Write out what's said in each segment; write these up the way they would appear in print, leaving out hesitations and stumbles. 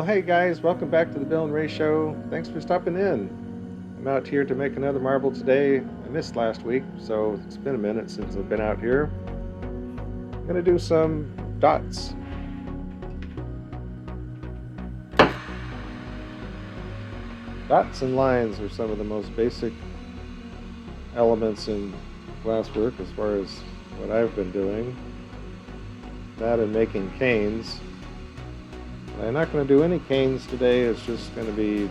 Well, hey guys, welcome back to the Bill and Ray Show. Thanks for stopping in. I'm out here to make another marble today. I missed last week, so it's been a minute since I've been out here. I'm going to do some dots. Dots and lines are some of the most basic elements in glasswork as far as what I've been doing. That and making canes. I'm not going to do any canes today. It's just going to be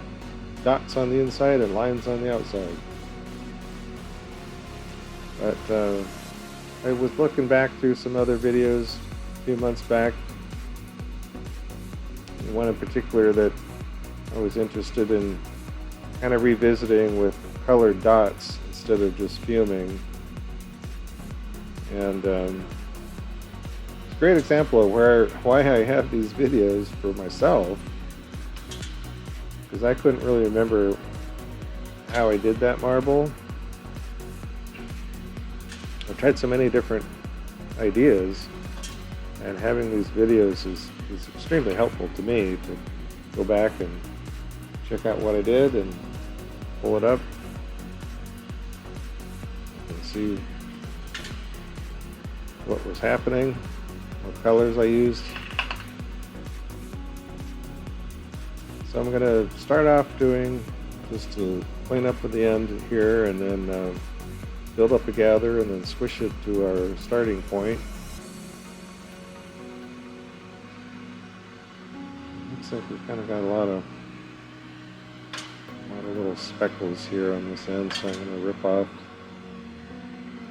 dots on the inside and lines on the outside. But I was looking back through some other videos a few months back. One in particular that I was interested in kind of revisiting with colored dots instead of just fuming. And it's a great example of why I have these videos for myself, because I couldn't really remember how I did that marble. I've tried so many different ideas, and having these videos is extremely helpful to me to go back and check out what I did and pull it up and see what was happening, what colors I used. So I'm going to start off doing just to clean up at the end here, and then build up a gather and then squish it to our starting point. Looks like we've kind of got a lot of little speckles here on this end, so I'm going to rip off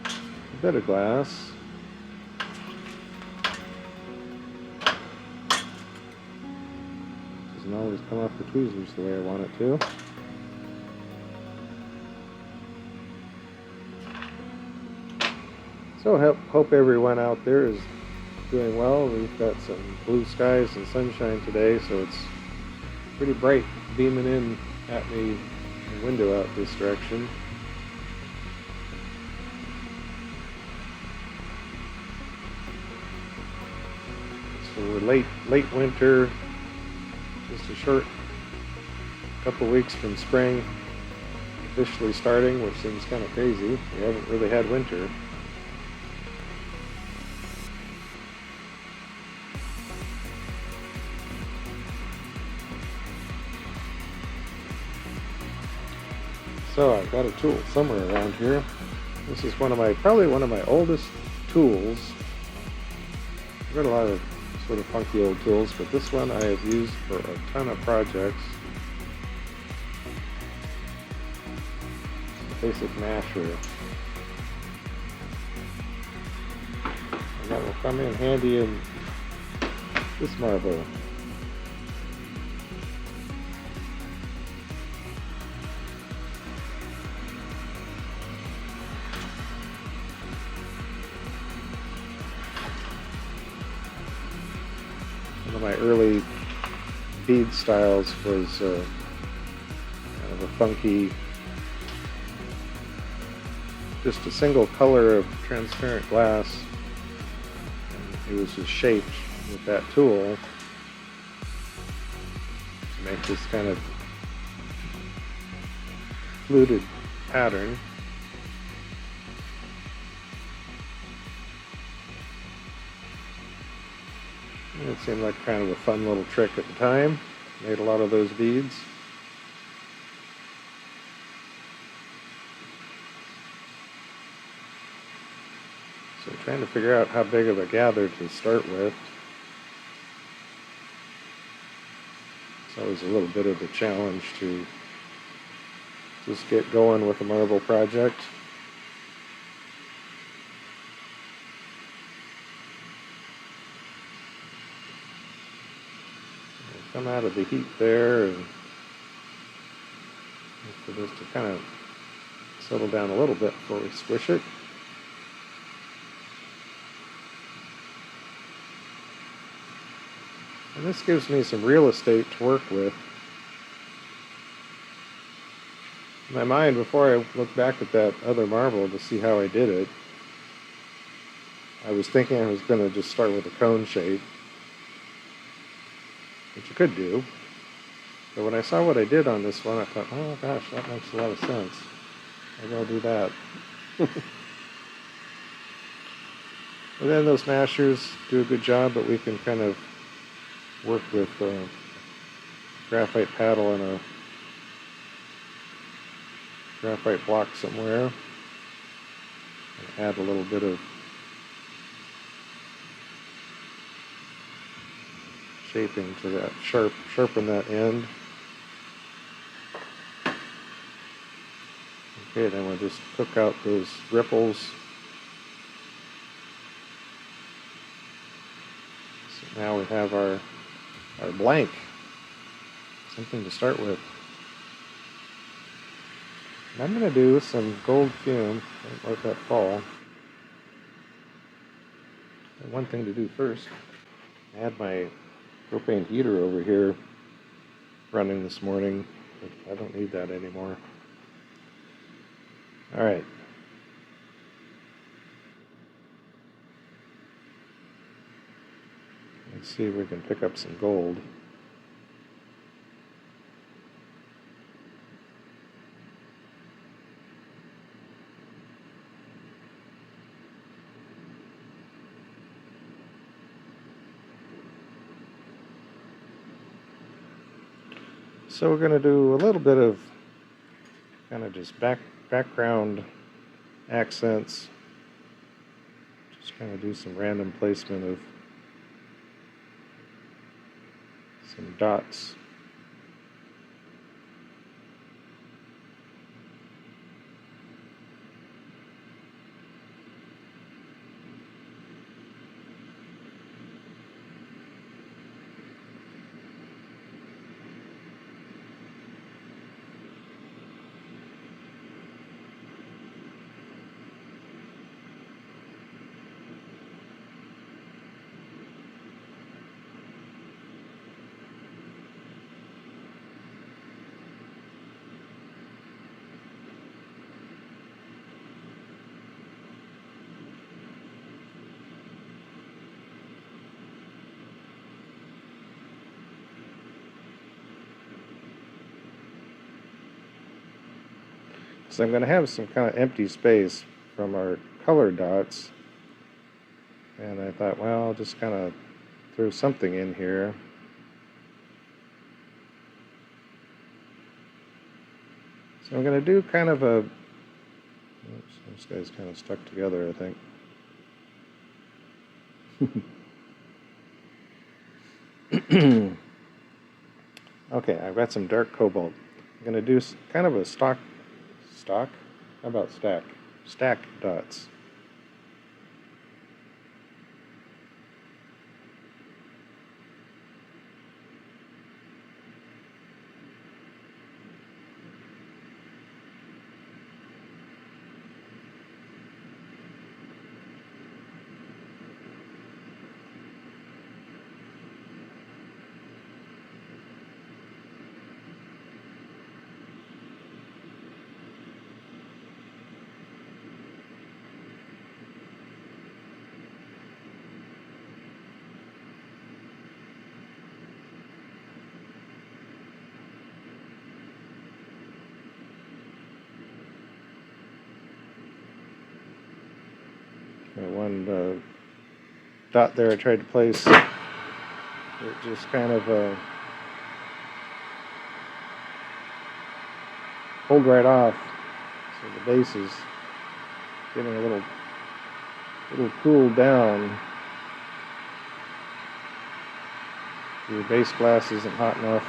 a bit of glass. Doesn't always come off the tweezers the way I want it to. So hope everyone out there is doing well. We've got some blue skies and sunshine today, so it's pretty bright beaming in at me, the window out this direction. So we're late winter, just a short couple weeks from spring officially starting, which seems kind of crazy. We haven't really had winter. So I've got a tool somewhere around here. This is probably one of my oldest tools. I've got a lot of sort of funky old tools, but this one I have used for a ton of projects. It's a basic masher. And that will come in handy in this marble. One of my early bead styles was kind of a funky, just a single color of transparent glass, and it was just shaped with that tool to make this kind of fluted pattern. It seemed like kind of a fun little trick at the time. Made a lot of those beads. So trying to figure out how big of a gather to start with. It's always a little bit of a challenge to just get going with a marble project. Come out of the heat there, and for this to kind of settle down a little bit before we squish it. And this gives me some real estate to work with. In my mind, before I look back at that other marble to see how I did it, I was thinking I was going to just start with a cone shape, which you could do. But when I saw what I did on this one, I thought, oh gosh, that makes a lot of sense. Maybe I'll do that. And then those mashers do a good job, but we can kind of work with graphite paddle and a graphite block somewhere, and add a little bit of shaping to that, sharpen that end. Okay, then we'll just cook out those ripples. So now we have our blank, something to start with. And I'm going to do some gold fume. Don't let that fall. And one thing to do first, I had my propane heater over here running this morning, but I don't need that anymore. All right. Let's see if we can pick up some gold. So we're going to do a little bit of kind of just background accents. Just kind of do some random placement of some dots. So I'm going to have some kind of empty space from our color dots. And I thought, well, I'll just kind of throw something in here. So I'm going to do kind of a, oops, this guy's kind of stuck together, I think. Okay, I've got some dark cobalt. I'm going to do kind of a stock? How about stack? Stack dots. One dot there I tried to place, it just kind of pulled right off, so the base is getting a little cooled down. The base glass isn't hot enough,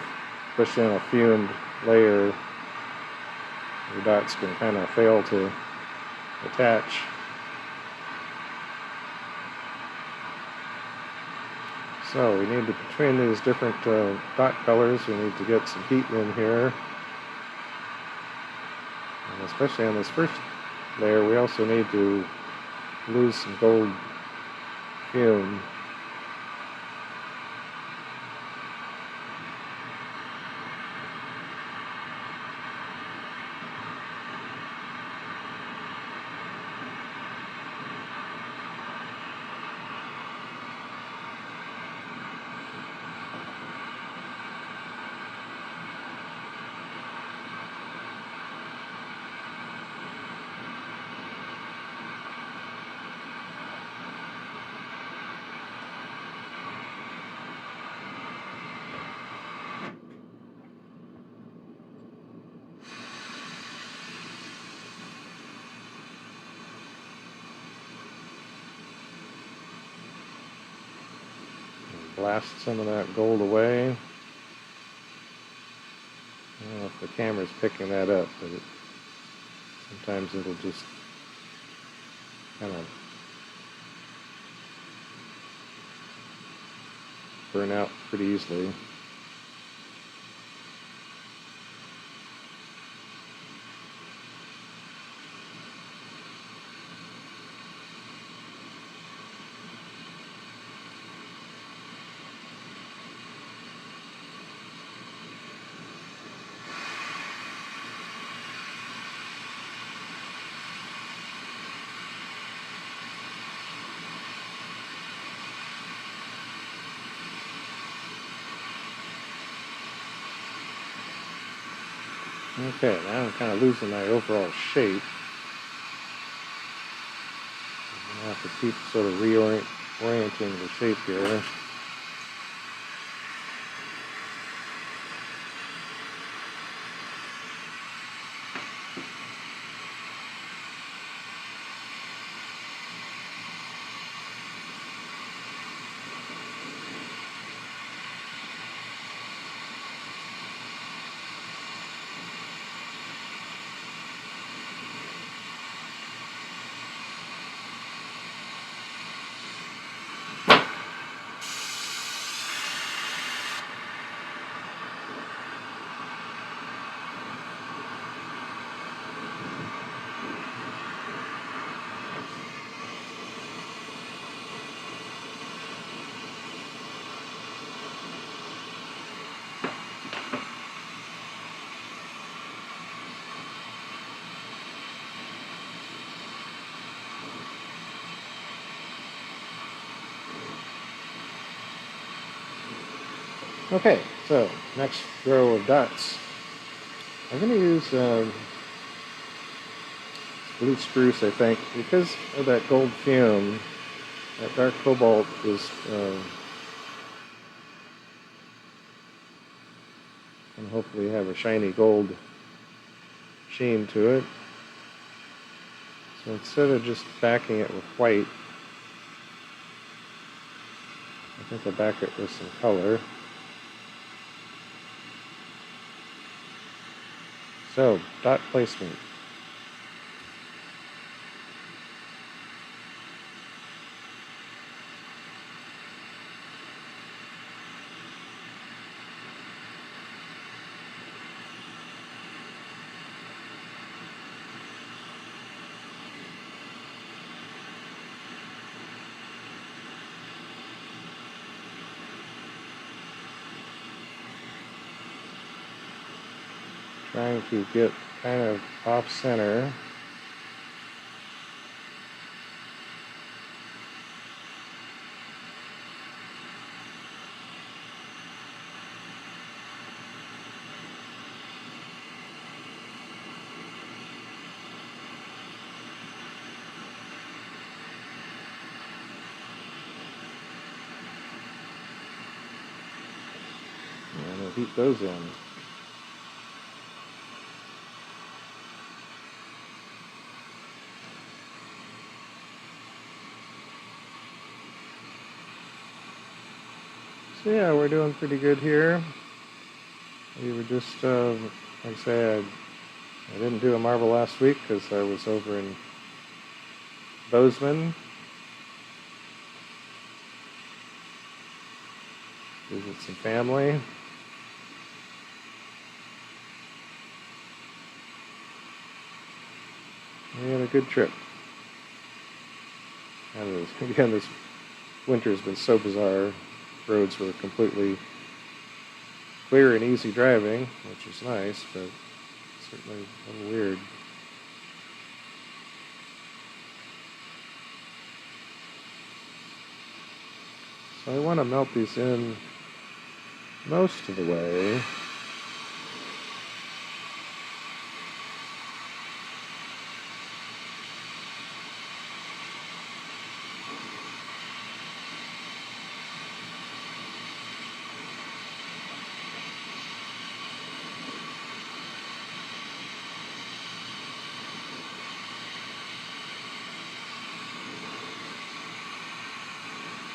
especially on a fumed layer. The dots can kind of fail to attach. So we need to, between these different dot colors, we need to get some heat in here. And especially on this first layer, we also need to lose some gold fume. blast some of that gold away. I don't know if the camera's picking that up, but sometimes it'll just kind of burn out pretty easily. Okay, now I'm kind of losing my overall shape. I'm going to have to keep sort of reorienting the shape here. Okay, so next row of dots. I'm going to use blue spruce, I think, because of that gold fume. That dark cobalt is going to hopefully have a shiny gold sheen to it. So instead of just backing it with white, I think I'll back it with some color. So, dot placement. Trying to get kind of off center. And we'll heat those in. So yeah, we're doing pretty good here. We were just, like I say, I didn't do a marble last week because I was over in Bozeman. Visit some family. We had a good trip. And again, this winter's been so bizarre. Roads were completely clear and easy driving, which is nice, but certainly a little weird. So I want to melt these in most of the way.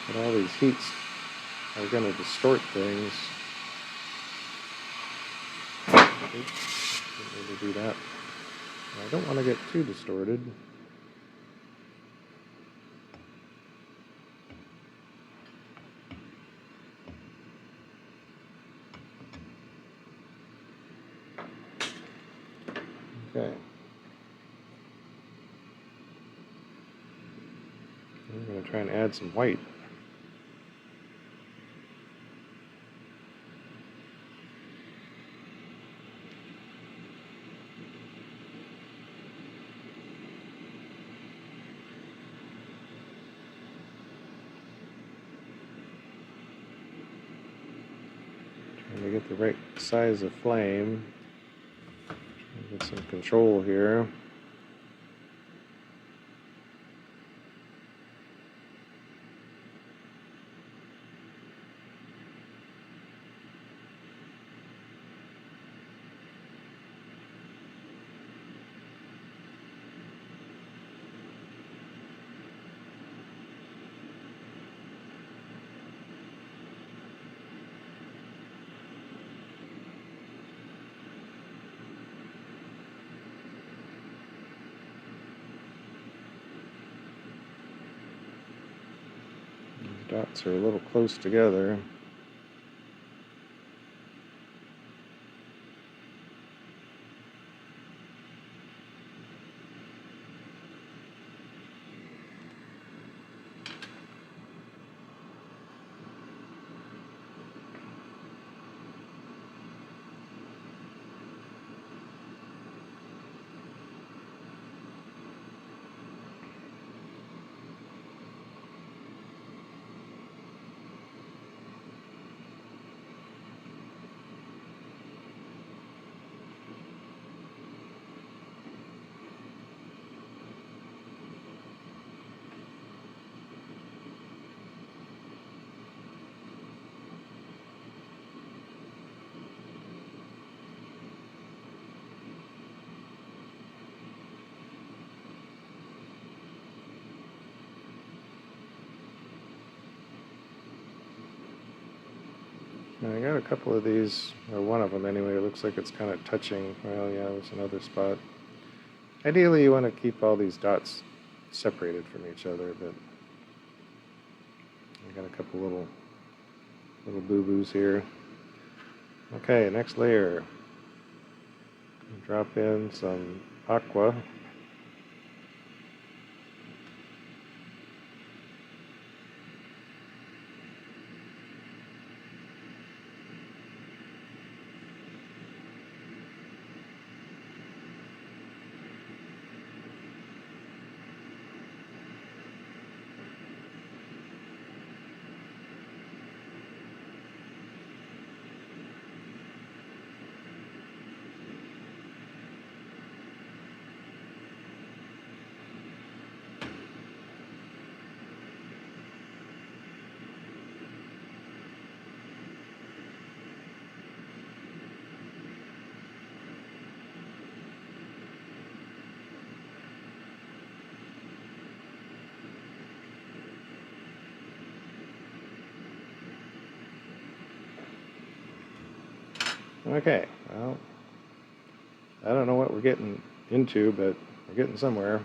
But all these heats are going to distort things. Oops, didn't really do that. I don't want to get too distorted. Okay. I'm going to try and add some white. Trying to get the right size of flame. Trying to get some control here. Dots are a little close together. And I got a couple of these, or one of them anyway. It looks like it's kind of touching. Well, yeah, there's another spot. Ideally, you want to keep all these dots separated from each other, but I got a couple little boo-boos here. Okay, next layer. Drop in some Aqua. Okay, well, I don't know what we're getting into, but we're getting somewhere.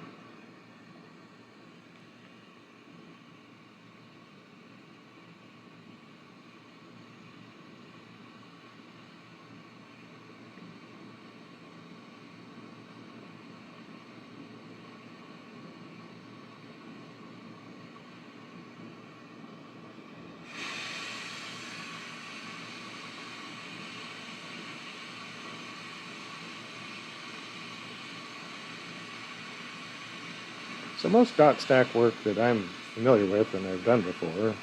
So most dot stack work that I'm familiar with and I've done before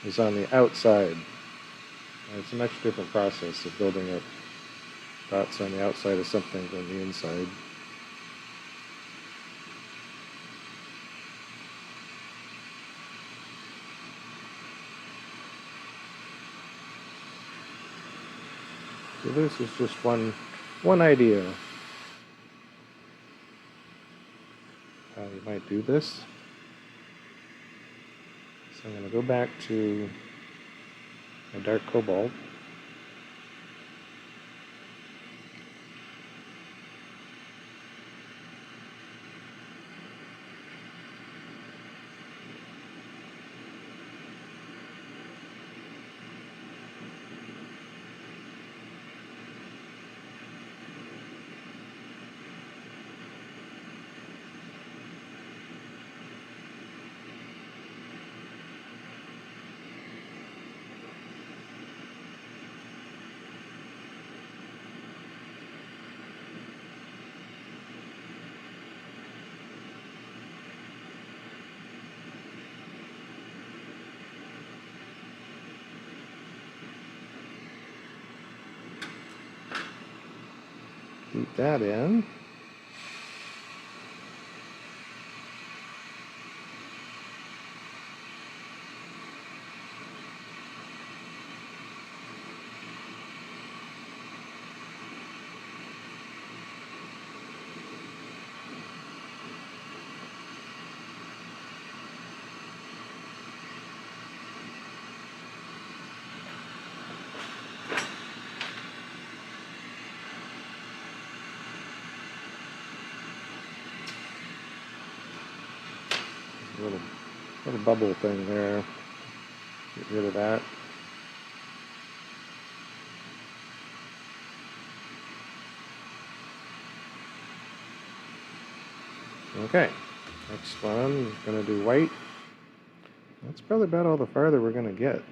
is on the outside. It's a much different process of building up dots on the outside of something than the inside. So this is just one idea how you might do this. So I'm going to go back to a dark cobalt. Keep that in. Little bubble thing there. Get rid of that. Okay, next one, gonna do white. That's probably about all the farther we're gonna get.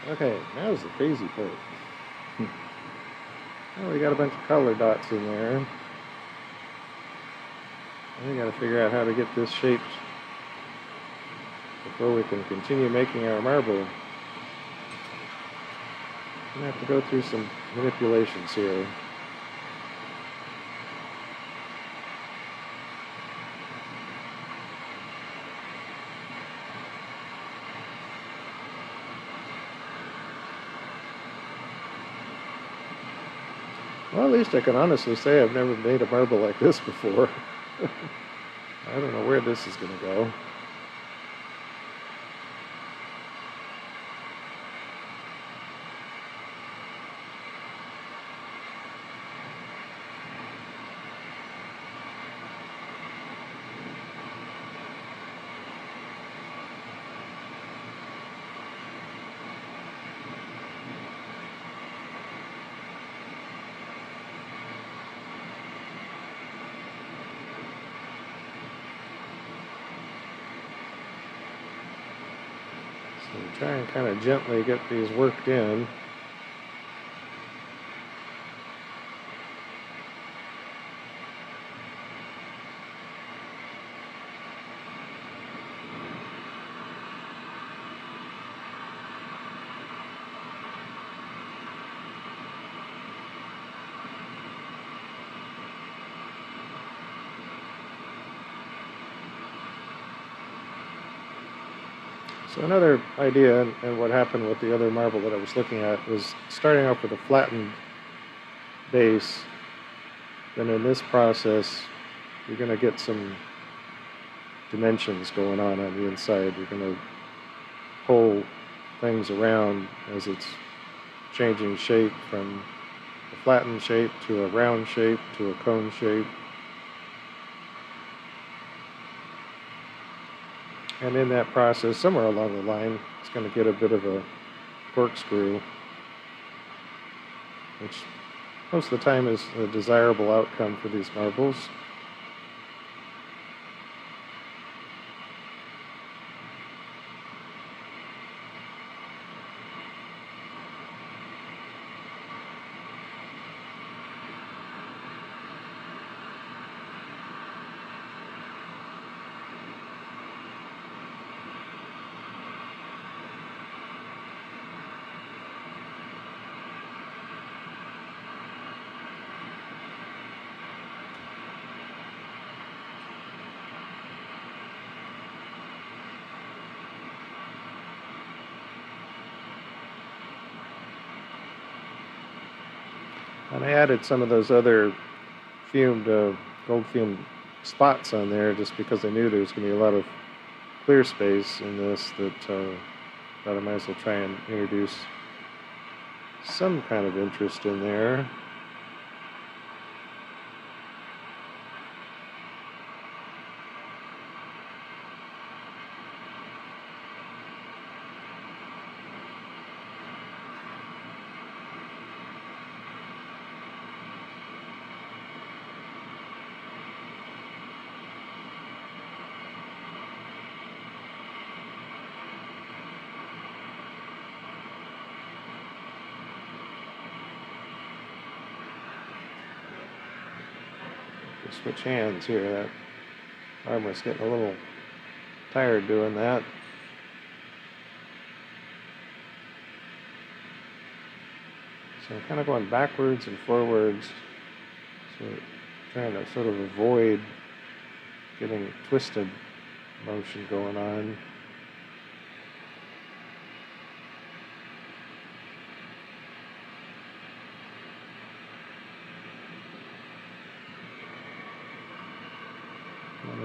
Okay, now's the crazy part. Oh, we got a bunch of color dots in there. We got to figure out how to get this shaped before we can continue making our marble. I'm gonna have to go through some manipulations here. Well, at least I can honestly say I've never made a marble like this before. I don't know where this is going to go. So try and kind of gently get these worked in. So another idea, and what happened with the other marble that I was looking at, was starting off with a flattened base. Then in this process, you're going to get some dimensions going on the inside. You're going to pull things around as it's changing shape from flattened shape to a round shape to a cone shape. And in that process, somewhere along the line, it's going to get a bit of a corkscrew, which most of the time is a desirable outcome for these marbles. And I added some of those other fumed, gold fumed spots on there just because I knew there was going to be a lot of clear space in this that thought I might as well try and introduce some kind of interest in there. Switch hands here. That armor's getting a little tired doing that. So I'm kind of going backwards and forwards, so trying to sort of avoid getting twisted motion going on.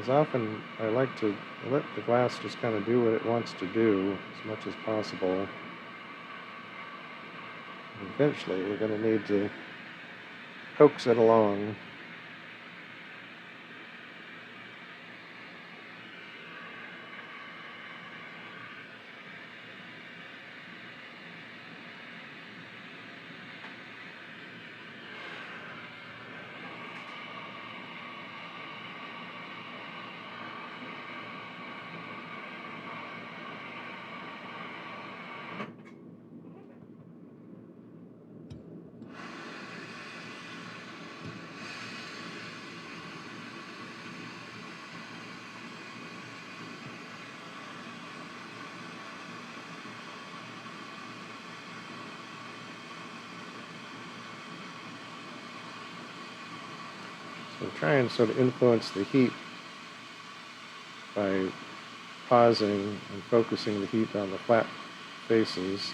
As often, I like to let the glass just kind of do what it wants to do as much as possible. Eventually, we're going to need to coax it along. So try and sort of influence the heat by pausing and focusing the heat on the flat faces.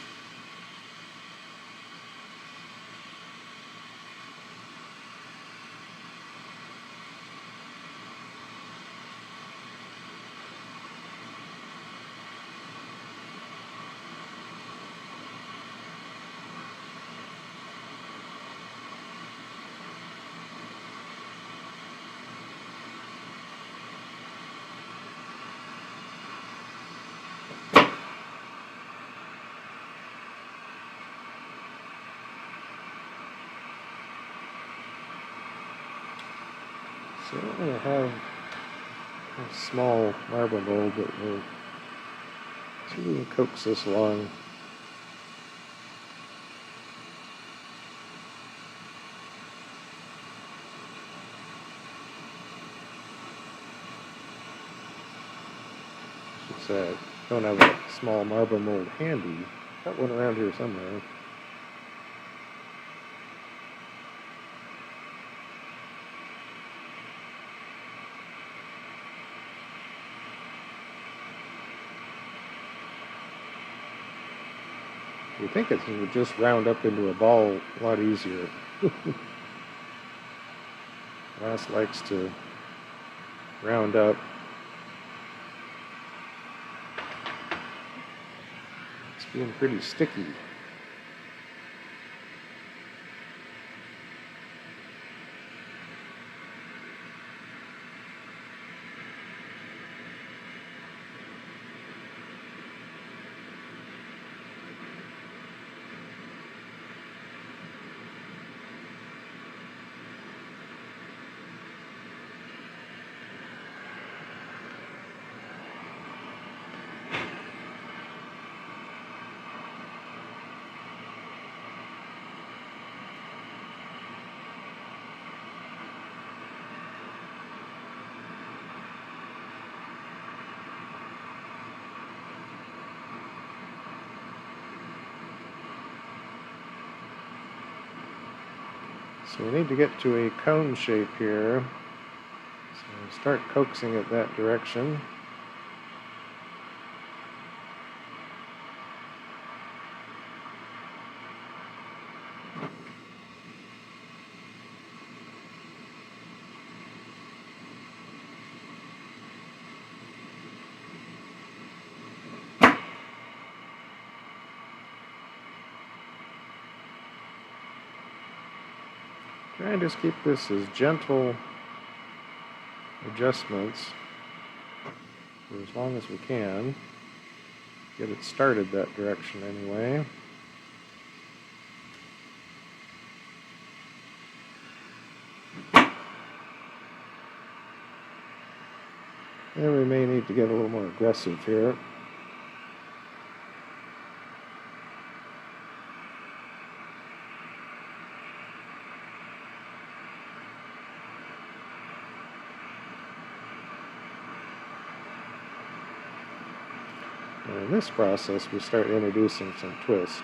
So I'm going to have a small marble mold that will see if we can coax this along. I should say I don't have a small marble mold handy. Got one around here somewhere. You think it would just round up into a ball a lot easier. Glass likes to round up. It's being pretty sticky. So we need to get to a cone shape here. So start coaxing it that direction. Try and just keep this as gentle adjustments for as long as we can. Get it started that direction anyway. And we may need to get a little more aggressive here. And in this process, we start introducing some twist.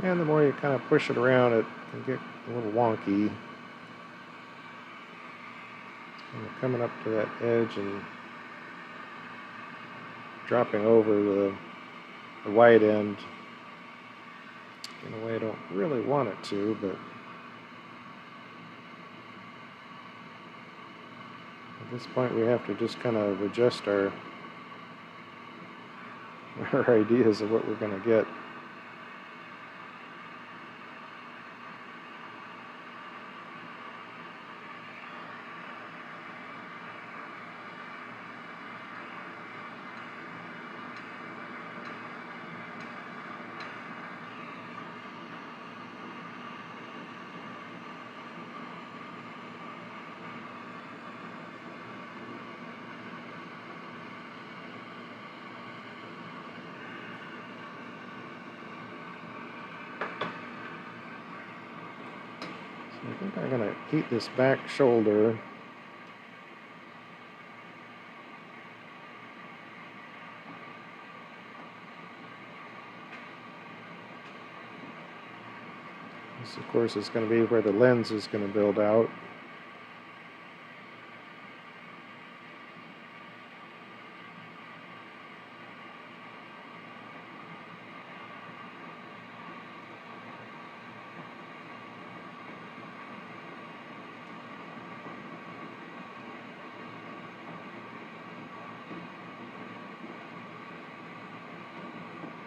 And the more you kind of push it around, it can get a little wonky. Kind of coming up to that edge and dropping over the wide end in a way I don't really want it to, but at this point we have to just kind of adjust our ideas of what we're going to get. I think I'm going to heat this back shoulder. This, of course, is going to be where the lens is going to build out.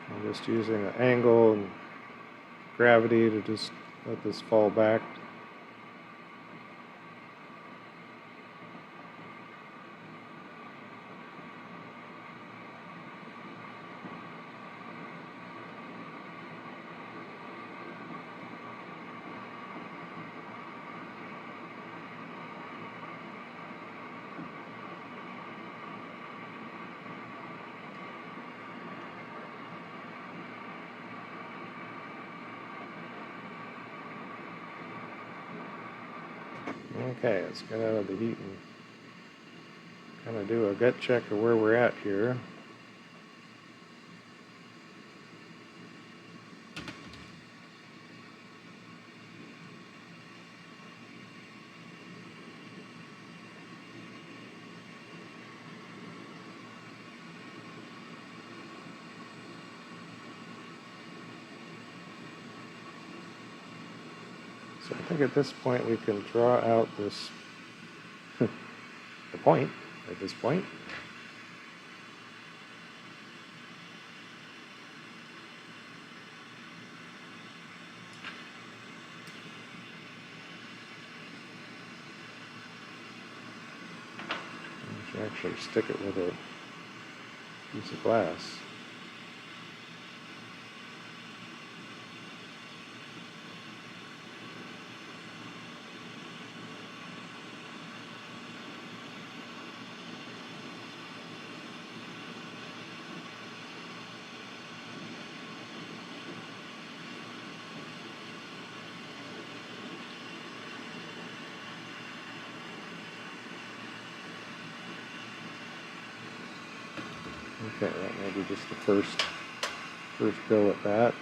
I'm just using an angle and gravity to just let this fall back. Okay, let's get out of the heat and kind of do a gut check of where we're at here. So I think at this point we can draw out this, the point at this point. actually stick it with a piece of glass. Okay, that may be just the first go at that.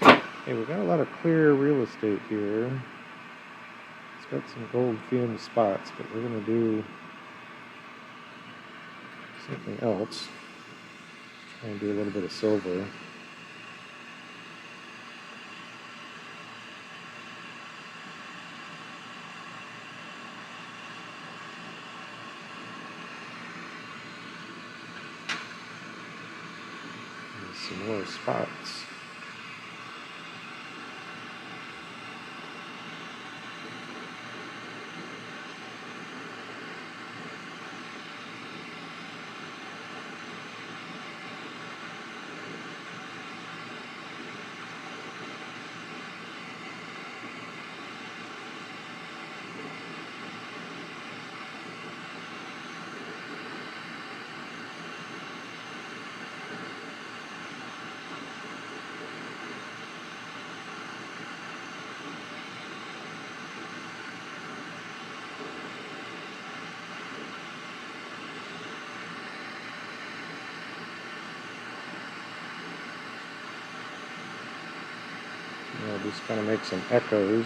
Okay, we've got a lot of clear real estate here. It's got some gold fumed spots, but we're going to do something else. Try and do a little bit of silver. And some more spots. Just kind of make some echoes.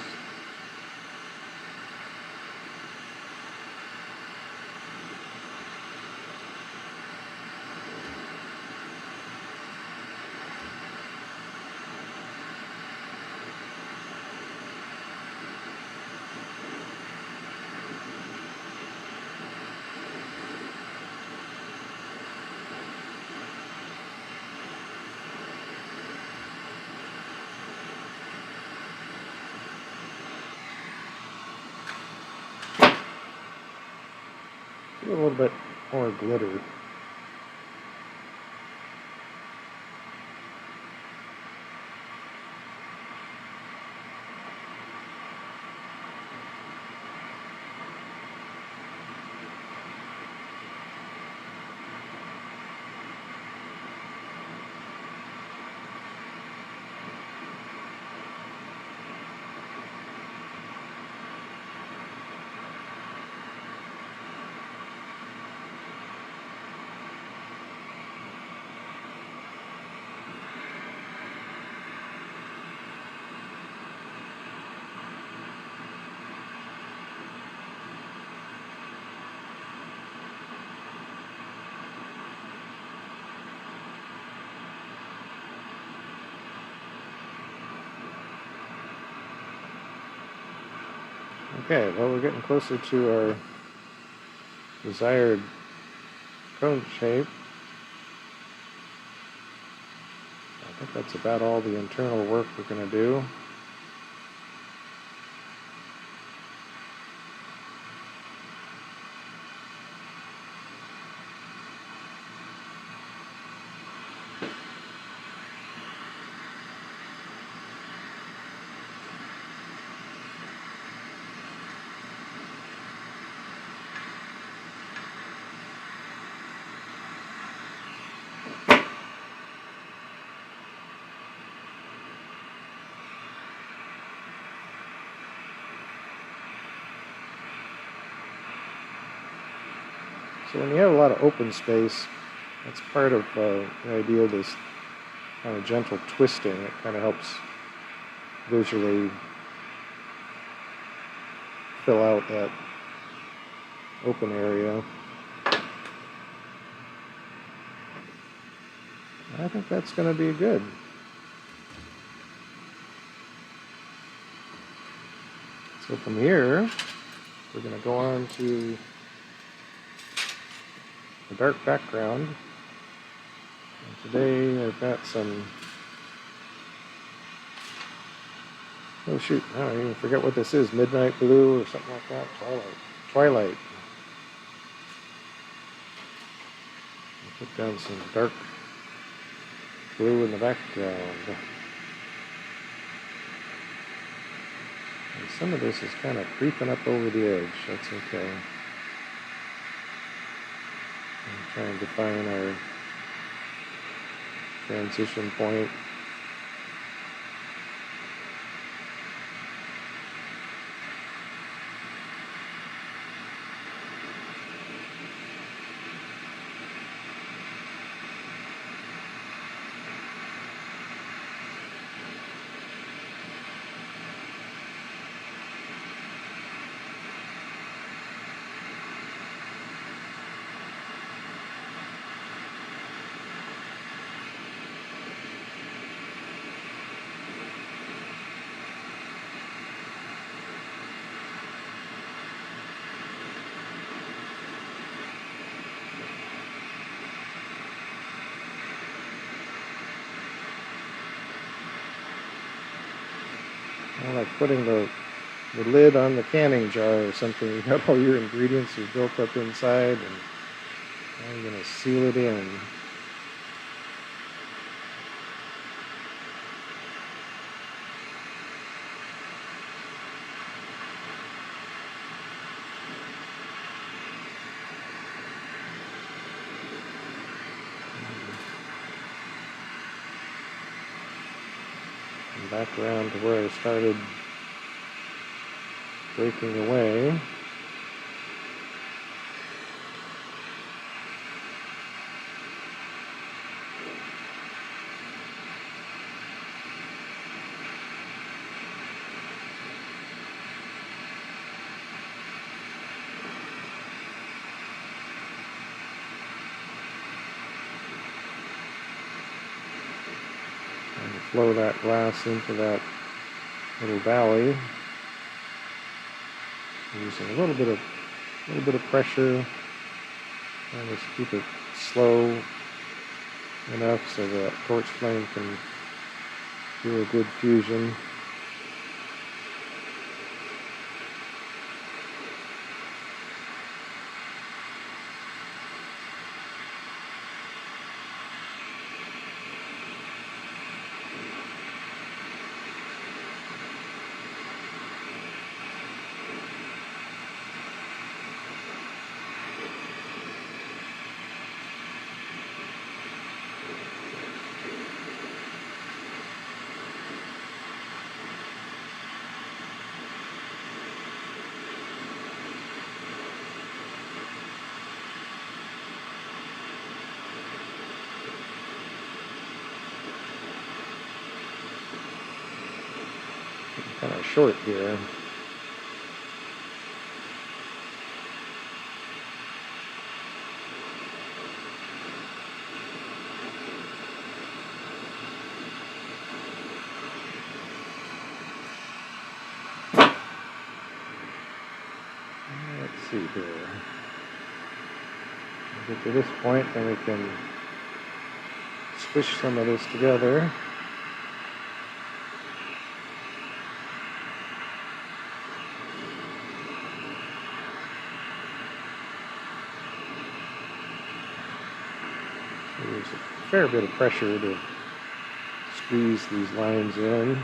A little bit more glitter. Okay, well, we're getting closer to our desired cone shape. I think that's about all the internal work we're going to do. So when you have a lot of open space, that's part of the idea of this kind of gentle twisting. It kind of helps visually fill out that open area. I think that's going to be good. So from here, we're going to go on to a dark background. And today I've got some, oh shoot, I don't even forget what this is, midnight blue or something like that, Twilight. I'll put down some dark blue in the background. And some of this is kind of creeping up over the edge, that's okay. I'm trying to find our transition point. I like putting the lid on the canning jar or something. You got all your ingredients are built up inside, and now you're going to seal it in. And back around to where I started breaking away. And flow that glass into that little valley. Using a little bit of pressure, and just keep it slow enough so that torch flame can do a good fusion. Kind of short here. Let's see here. We'll get to this point, then we can squish some of this together. There's a fair bit of pressure to squeeze these lines in.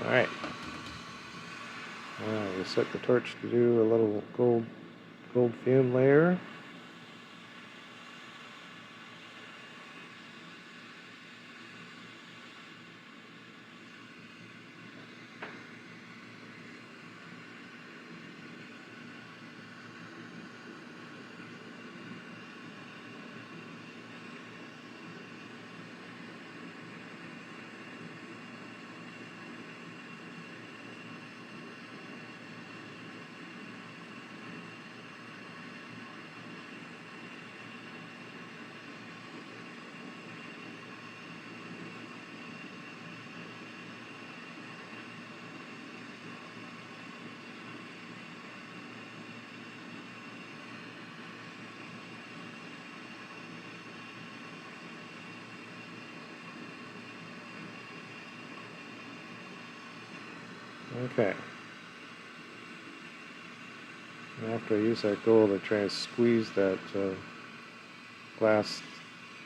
Alright, we set the torch to do a little gold fume layer. Okay. And after I use that gold, I try to squeeze that glass,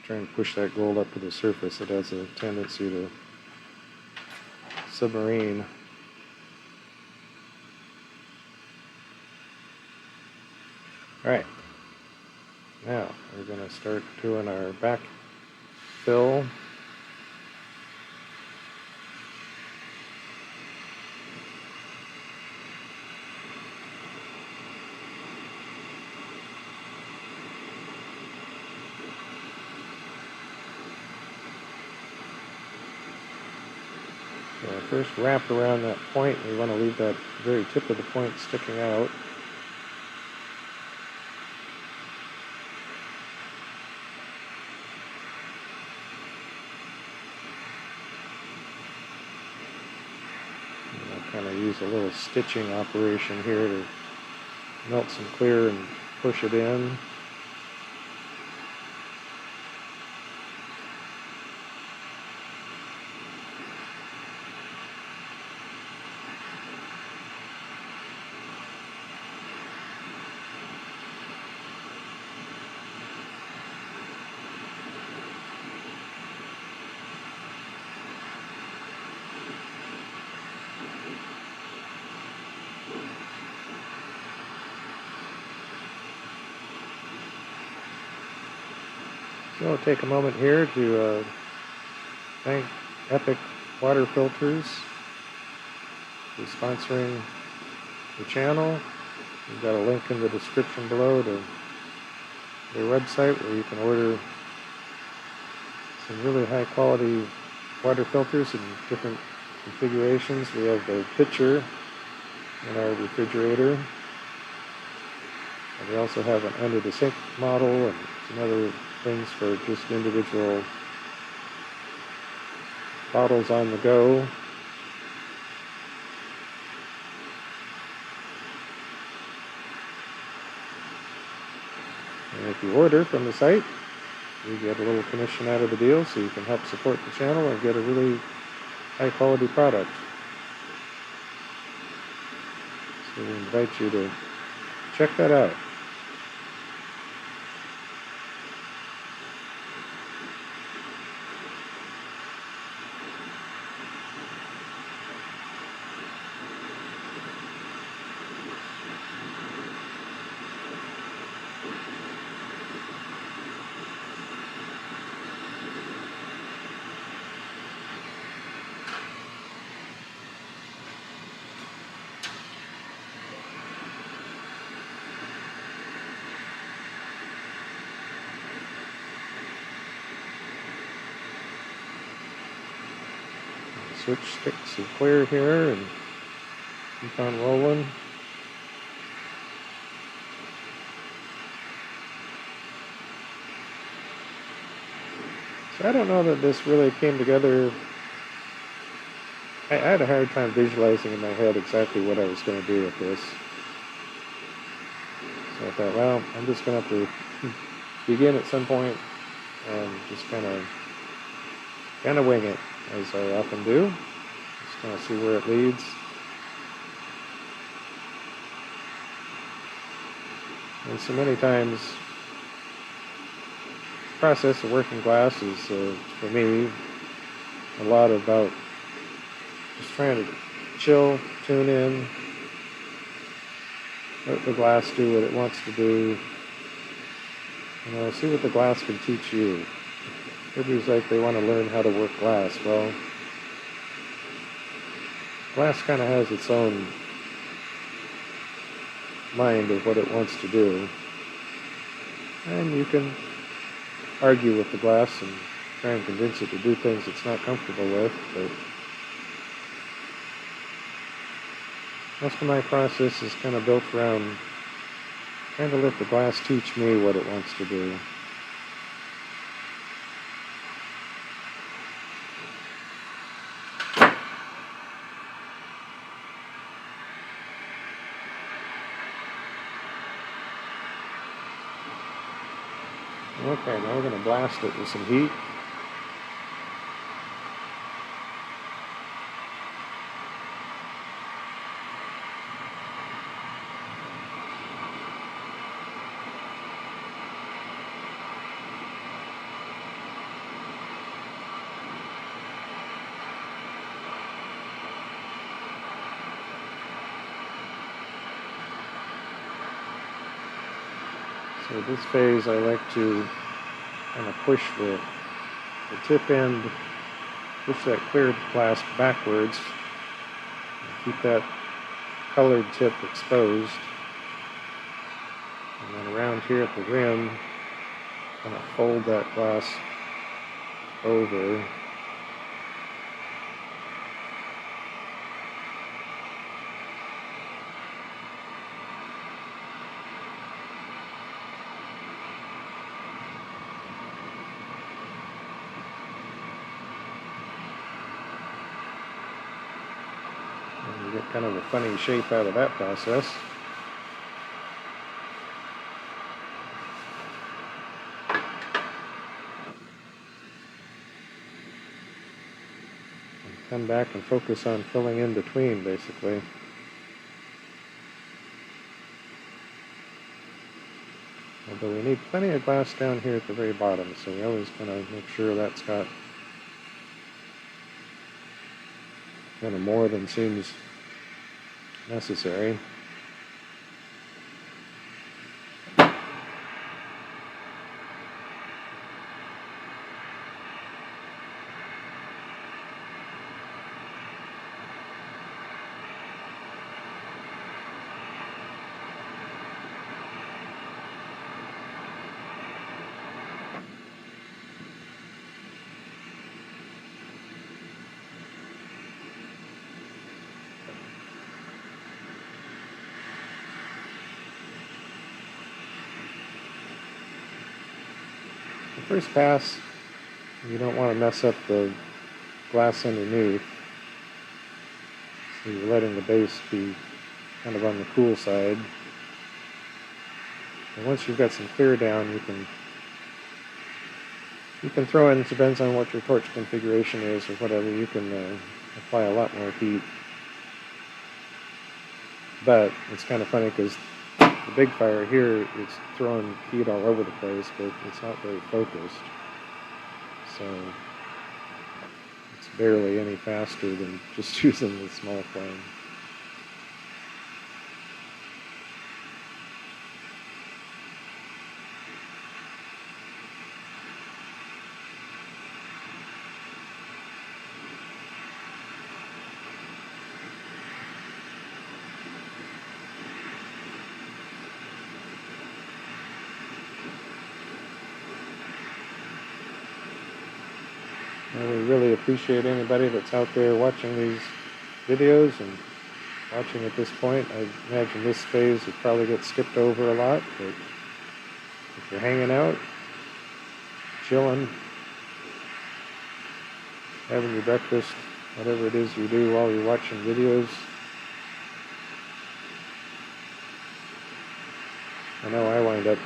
try and push that gold up to the surface. It has a tendency to submarine. Alright, now we're going to start doing our back fill. So first wrap around that point. We want to leave that very tip of the point sticking out. And I'll kind of use a little stitching operation here to melt some clear and push it in. So I'll take a moment here to thank Epic Water Filters for sponsoring the channel. We've got a link in the description below to their website where you can order some really high quality water filters in different configurations. We have the pitcher in our refrigerator. And we also have an under the sink model and some other things for just individual bottles on the go. And if you order from the site, you get a little commission out of the deal, so you can help support the channel and get a really high quality product. So we invite you to check that out. Switch sticks of clear here and keep on rolling. So I don't know that this really came together. I had a hard time visualizing in my head exactly what I was going to do with this. So I thought, well, I'm just going to have to begin at some point and just kind of wing it, as I often do. Just kind of see where it leads. And so many times, the process of working glass is, for me, a lot about just trying to chill, tune in, let the glass do what it wants to do. You know, see what the glass can teach you. Everybody's like they want to learn how to work glass. Well, glass kind of has its own mind of what it wants to do. And you can argue with the glass and try and convince it to do things it's not comfortable with, but most of my process is kind of built around trying to let the glass teach me what it wants to do. Okay, now we're going to blast it with some heat. So this phase I like to kind of push the tip end, push that clear glass backwards, and keep that colored tip exposed. And then around here at the rim, kind of fold that glass over. And you get kind of a funny shape out of that process. Come back and focus on filling in between, basically. Although we need plenty of glass down here at the very bottom, so we always kind of make sure that's got kind of more than seems necessary. First pass, you don't want to mess up the glass underneath, so you're letting the base be kind of on the cool side. And once you've got some clear down, you can throw in, it depends on what your torch configuration is or whatever, you can apply a lot more heat. But it's kind of funny because the big fire here is throwing heat all over the place, but it's not very focused. So it's barely any faster than just using the small flame. And we really appreciate anybody that's out there watching these videos and watching at this point. I imagine this phase would probably get skipped over a lot, but if you're hanging out, chilling, having your breakfast, whatever it is you do while you're watching videos, I know I wind up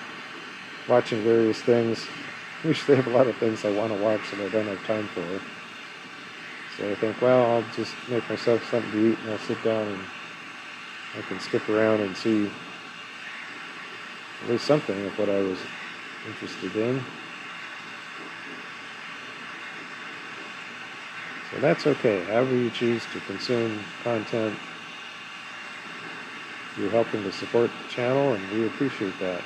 watching various things. Usually have a lot of things I want to watch that I don't have time for. So I think, well, I'll just make myself something to eat and I'll sit down and I can skip around and see at least something of what I was interested in. So that's okay. However you choose to consume content, you're helping to support the channel, and we appreciate that.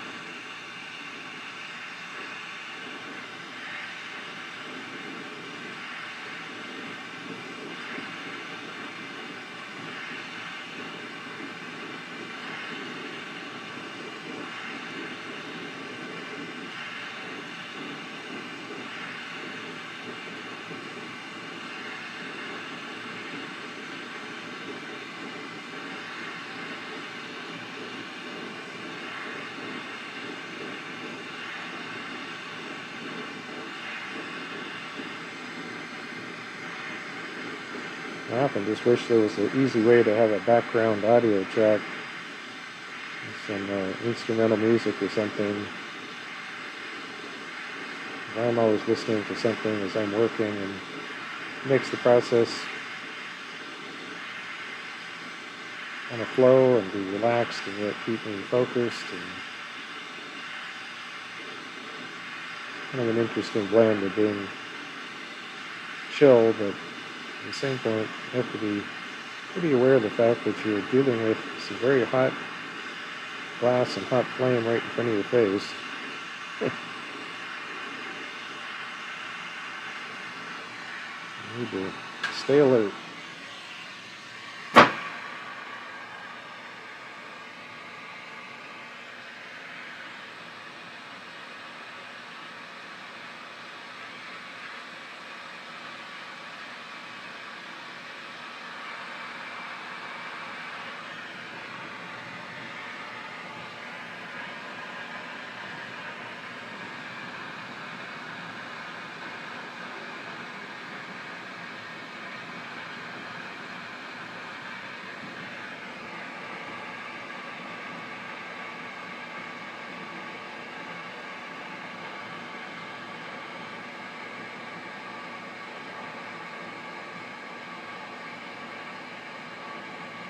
I often just wish there was an easy way to have a background audio track, some instrumental music or something. I'm always listening to something as I'm working, and it makes the process kind of flow and be relaxed and yet keep me focused, and kind of an interesting blend of being chill, but at the same point, you have to be pretty aware of the fact that you're dealing with some very hot glass and hot flame right in front of your face. You need to stay alert.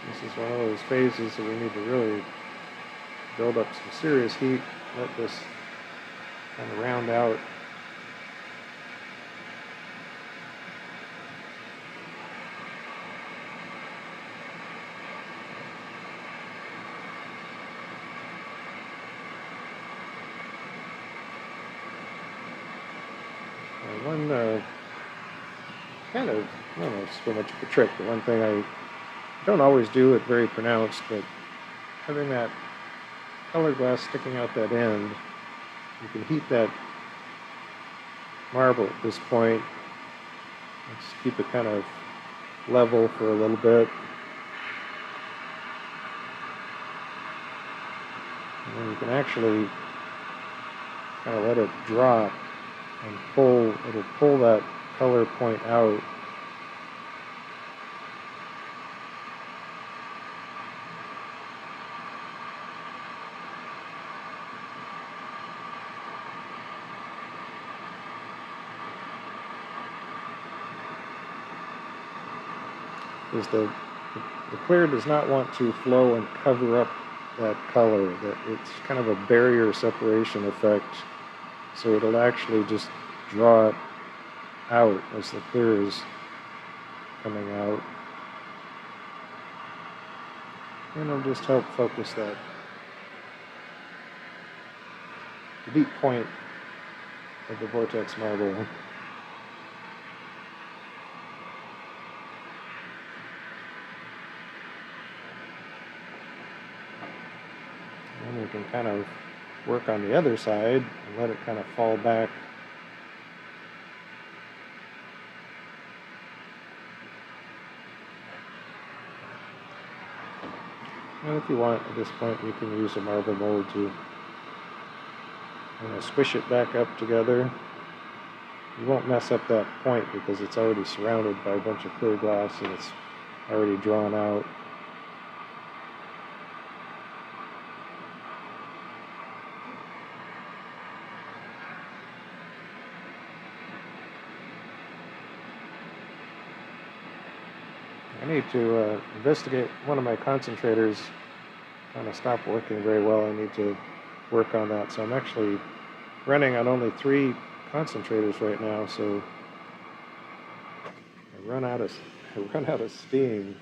This is one of those phases that we need to really build up some serious heat, let this kind of round out. One kind of, I don't know if it's so much of a trick, but one thing I don't always do it very pronounced, but having that color glass sticking out that end, you can heat that marble at this point. Let's keep it kind of level for a little bit. And then you can actually kind of let it drop and it'll pull that color point out. Because the clear does not want to flow and cover up that color. That it's kind of a barrier separation effect, so it'll actually just draw it out as the clear is coming out, and it'll just help focus that deep point of the Vortex marble. And we can kind of work on the other side and let it kind of fall back. And if you want, at this point, you can use a marble mold to squish it back up together. You won't mess up that point because it's already surrounded by a bunch of clear glass and it's already drawn out. I need to investigate one of my concentrators. Kind of stopped working very well. I need to work on that. So I'm actually running on only 3 concentrators right now. So I run out of steam.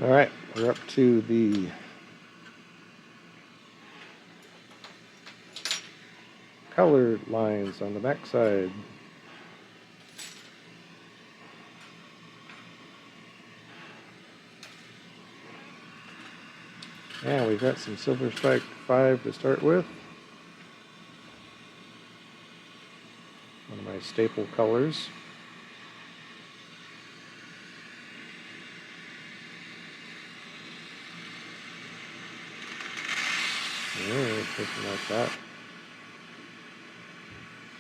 All right, we're up to the colored lines on the back side. And we've got some Silver Spike 5 to start with. One of my staple colors. Something like that.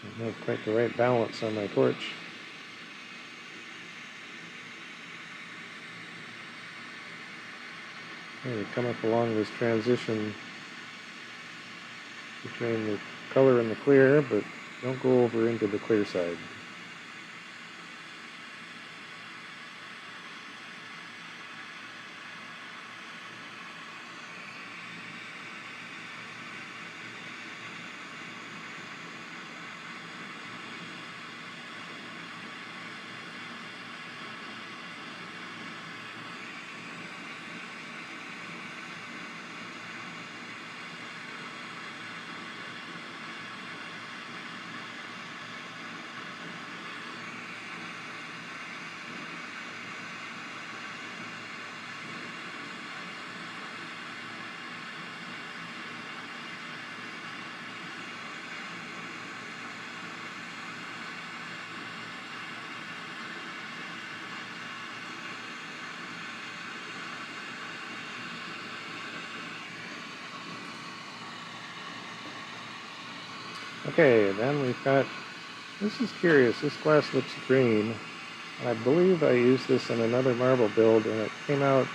I don't have quite the right balance on my torch. Okay, we come up along this transition between the color and the clear, but don't go over into the clear side. Okay, then we've got, this is curious, this glass looks green, and I believe I used this in another marble build, and it came out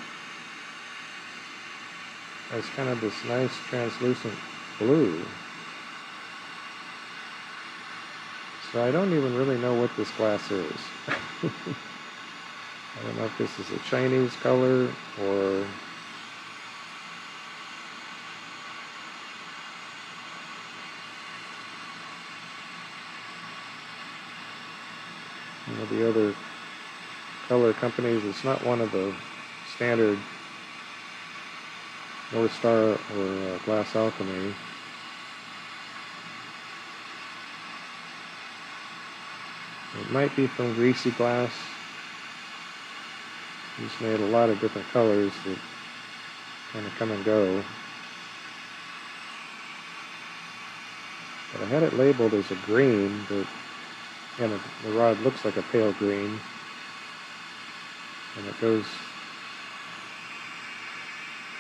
as kind of this nice translucent blue. So I don't even really know what this glass is. I don't know if this is a Chinese color or one of the other color companies. It's not one of the standard North Star or Glass Alchemy. It might be from Greasy Glass. He's made a lot of different colors that kind of come and go. But I had it labeled as a green, but and the rod looks like a pale green. And it goes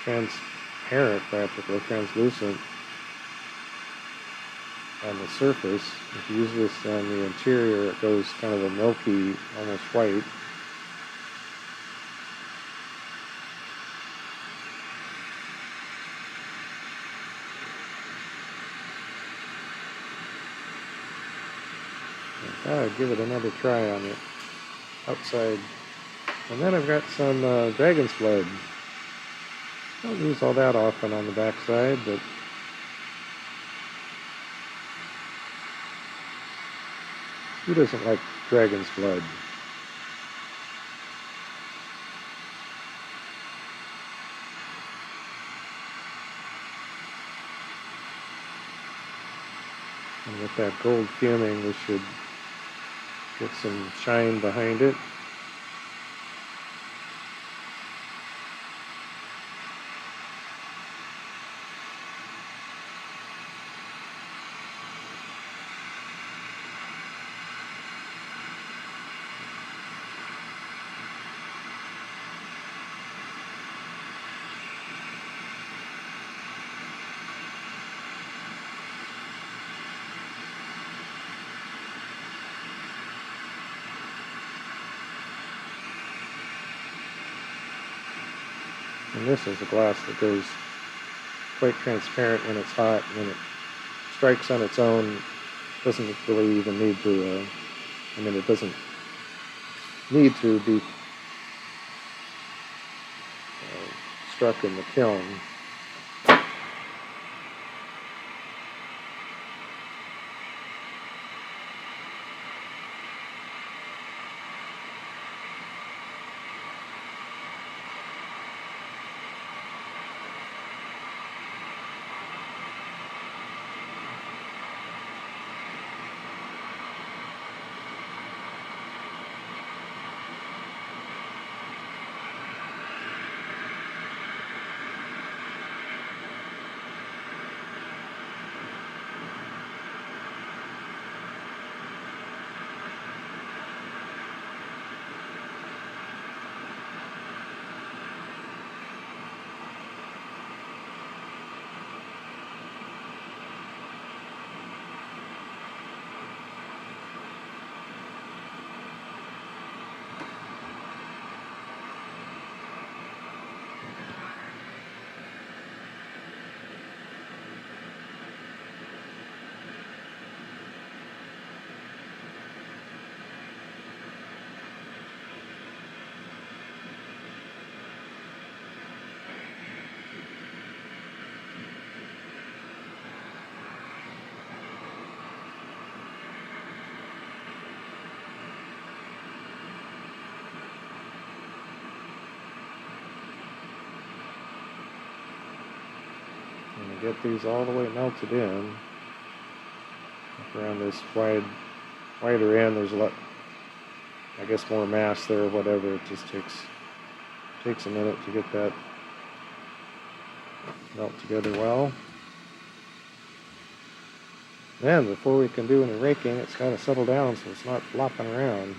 transparent, practically translucent on the surface. If you use this on the interior, it goes kind of a milky, almost white. I thought I'd give it another try on the outside. And then I've got some dragon's blood. Don't use all that often on the backside, but who doesn't like dragon's blood? And with that gold fuming, we should get some shine behind it. And this is a glass that goes quite transparent when it's hot, and when it strikes on its own, doesn't really even need to, it doesn't need to be struck in the kiln. And get these all the way melted in. Up around this wider end, there's a lot, I guess, more mass there or whatever. It just takes a minute to get that melt together well. Then, before we can do any raking, it's got to settle down so it's not flopping around.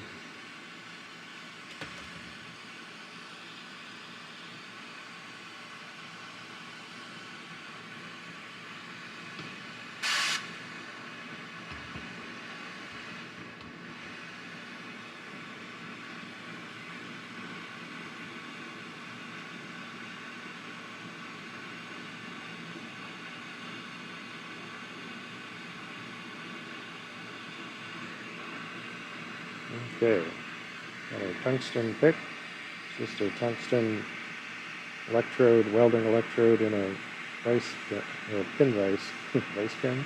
Okay, got our tungsten pick. It's just a tungsten electrode, welding electrode in a pin vise, vise pin.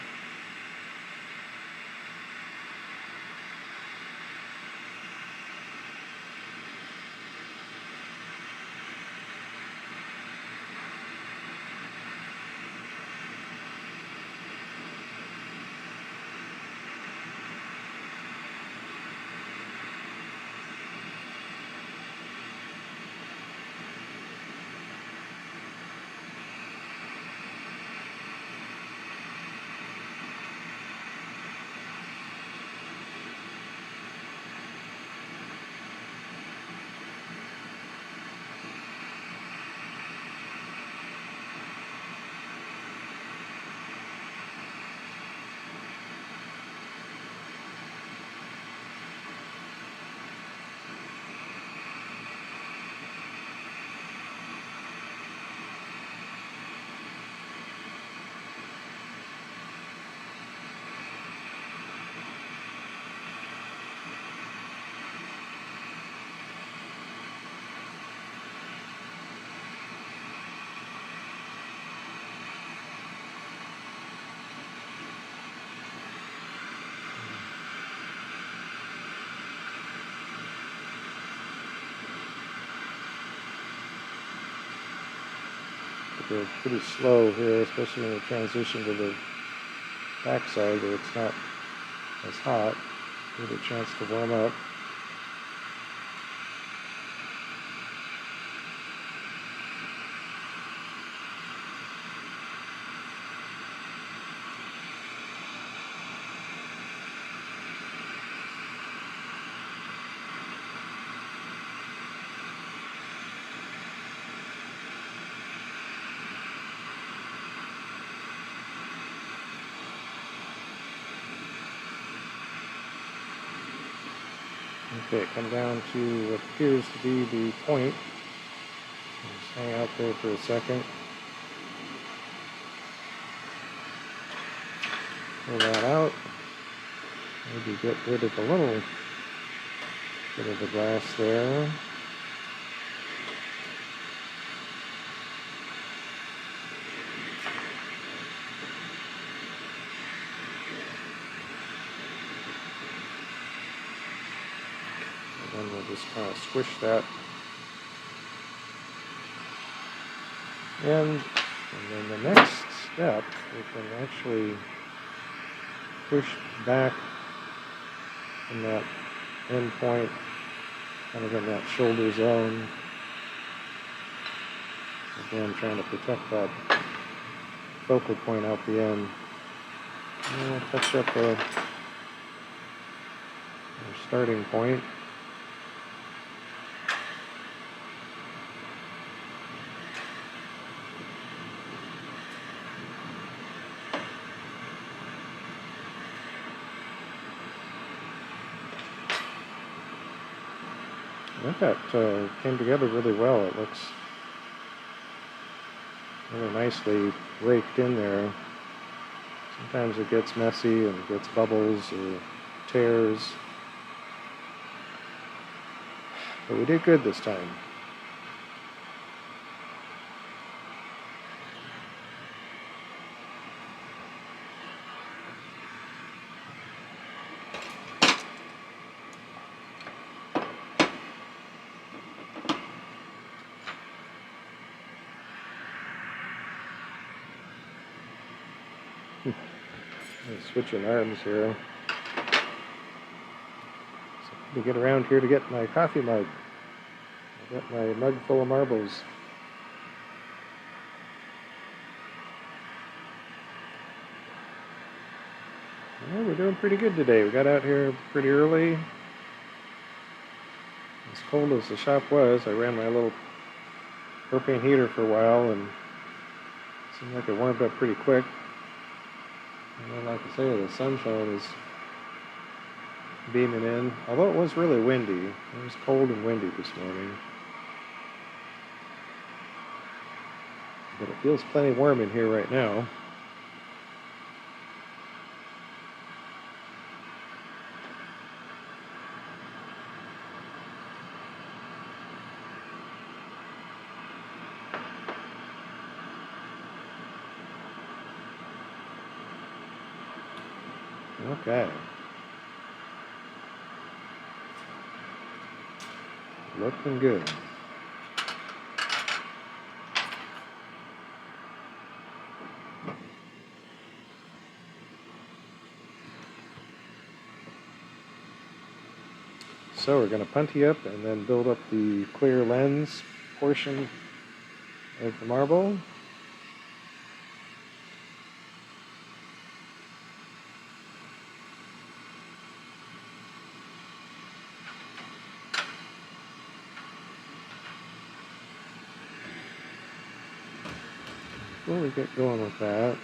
They're pretty slow here, especially when we transition to the backside where it's not as hot. Give it a chance to warm up. Okay, come down to what appears to be the point. Just hang out there for a second. Pull that out. Maybe get rid of a little bit of the glass there. And we'll just kind of squish that. And then the next step, we can actually push back from that end point, kind of in that shoulder zone. Again, trying to protect that focal point out the end. And we'll touch up our starting point. I think that came together really well. It looks really nicely raked in there. Sometimes it gets messy and gets bubbles or tears. But we did good this time. Switching arms here. So to get around here to get my coffee mug. I got my mug full of marbles. Well, we're doing pretty good today. We got out here pretty early. As cold as the shop was, I ran my little propane heater for a while and it seemed like it warmed up pretty quick. And then, like I say, the sunshine is beaming in. Although it was really windy. It was cold and windy this morning. But it feels plenty warm in here right now. Okay. Looking good. So we're going to punty up and then build up the clear lens portion of the marble. Before we get going with that,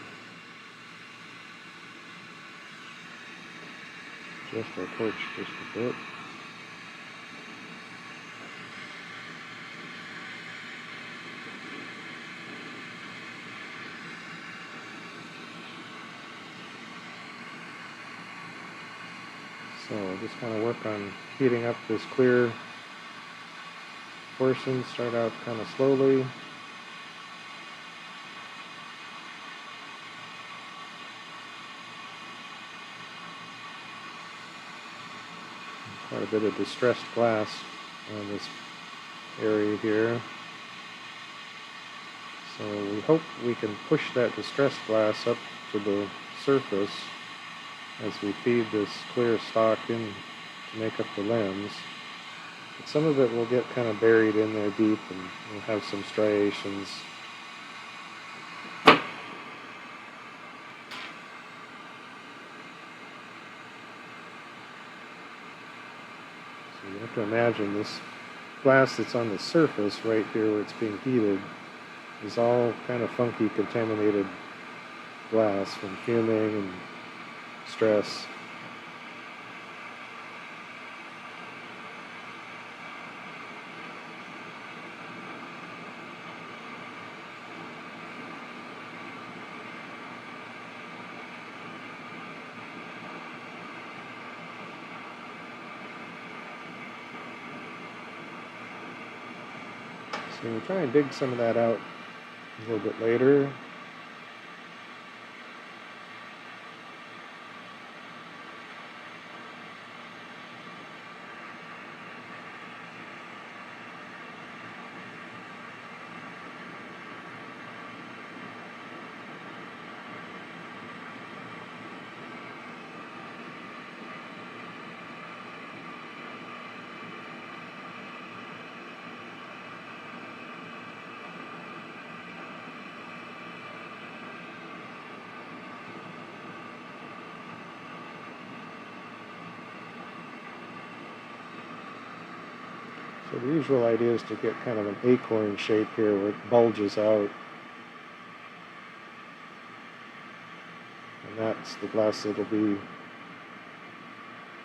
adjust our torch just a bit. So we'll just kind of work on heating up this clear portion. Start out kind of slowly. Quite a bit of distressed glass on this area here. So we hope we can push that distressed glass up to the surface as we feed this clear stock in to make up the lens. But some of it will get kind of buried in there deep and we'll have some striations. So you have to imagine this glass that's on the surface right here where it's being heated is all kind of funky, contaminated glass from fuming and stress. So we'll try and dig some of that out a little bit later. So the usual idea is to get kind of an acorn shape here where it bulges out. And that's the glass that'll be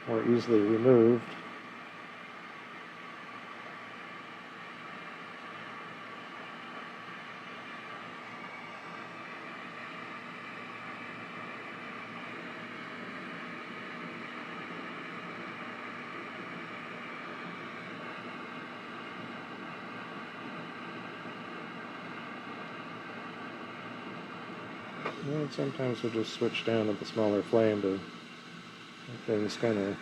more easily removed. And sometimes we'll just switch down to the smaller flame to let things kind of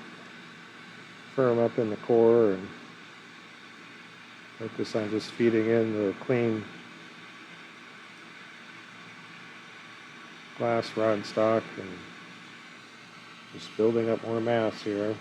firm up in the core and focus on just feeding in the clean glass rod stock and just building up more mass here.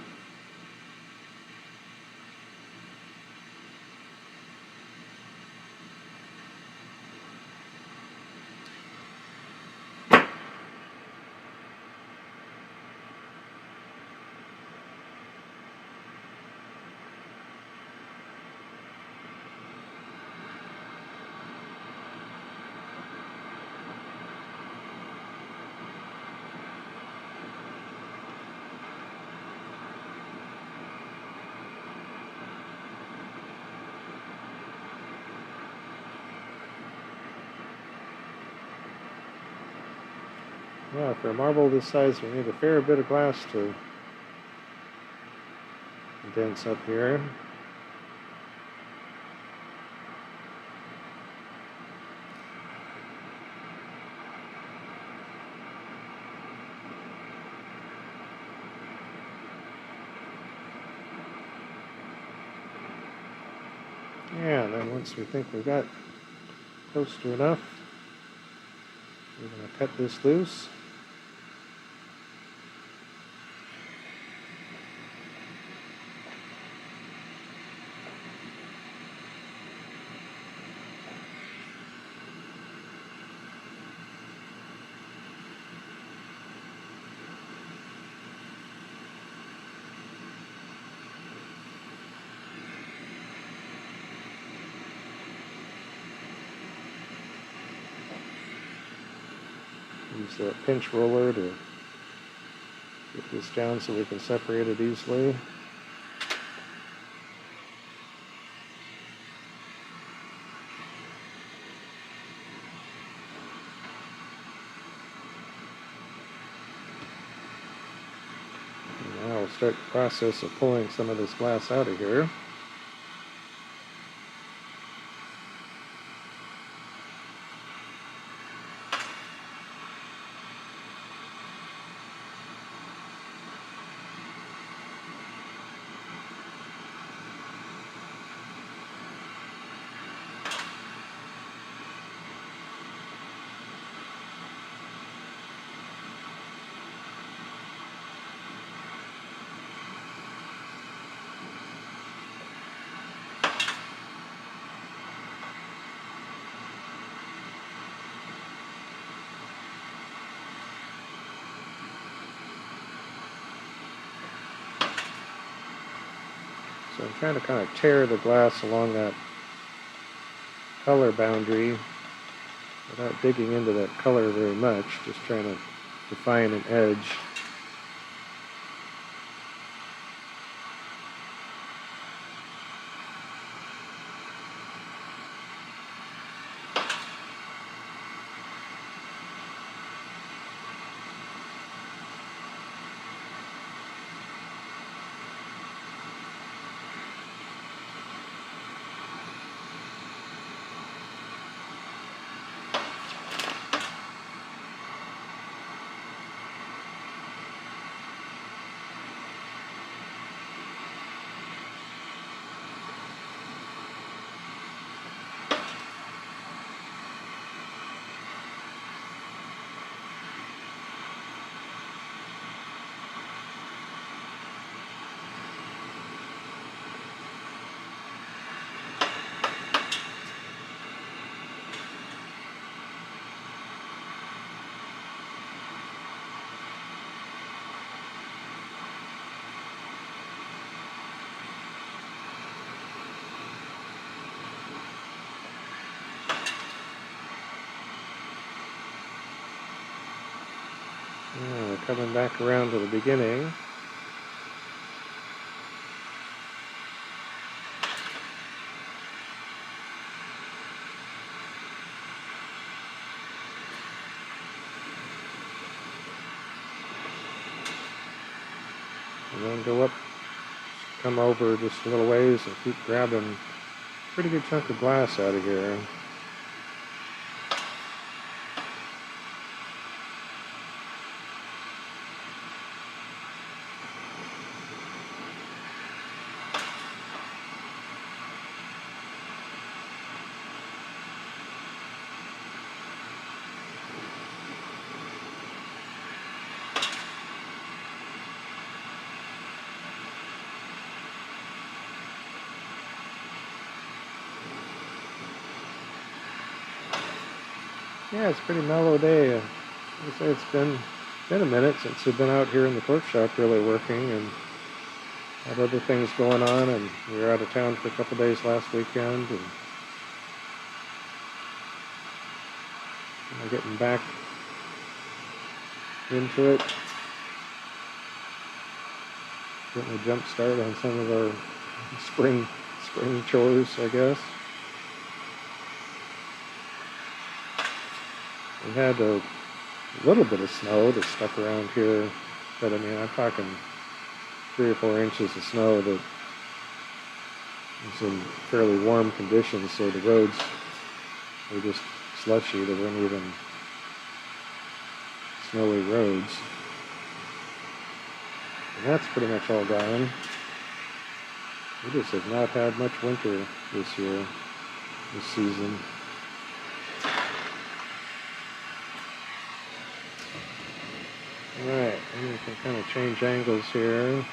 Yeah, for a marble this size, we need a fair bit of glass to condense up here. Yeah, and then once we think we've got close to enough, we're going to cut this loose. Use a pinch roller to get this down so we can separate it easily. And now we'll start the process of pulling some of this glass out of here. So I'm trying to kind of tear the glass along that color boundary without digging into that color very much, just trying to define an edge. We're coming back around to the beginning. And then go up, come over just a little ways and keep grabbing a pretty good chunk of glass out of here. Yeah, it's a pretty mellow day. Like I say, it's been a minute since we've been out here in the torch shop really working, and had other things going on, and we were out of town for a couple days last weekend, and getting back into it, getting a jump start on some of our spring chores, I guess. We had a little bit of snow that stuck around here, but I mean, I'm talking 3 or 4 inches of snow that was in fairly warm conditions, so the roads were just slushy. There weren't even snowy roads. And that's pretty much all gone. We just have not had much winter this year, this season. Alright, and we can kind of change angles here.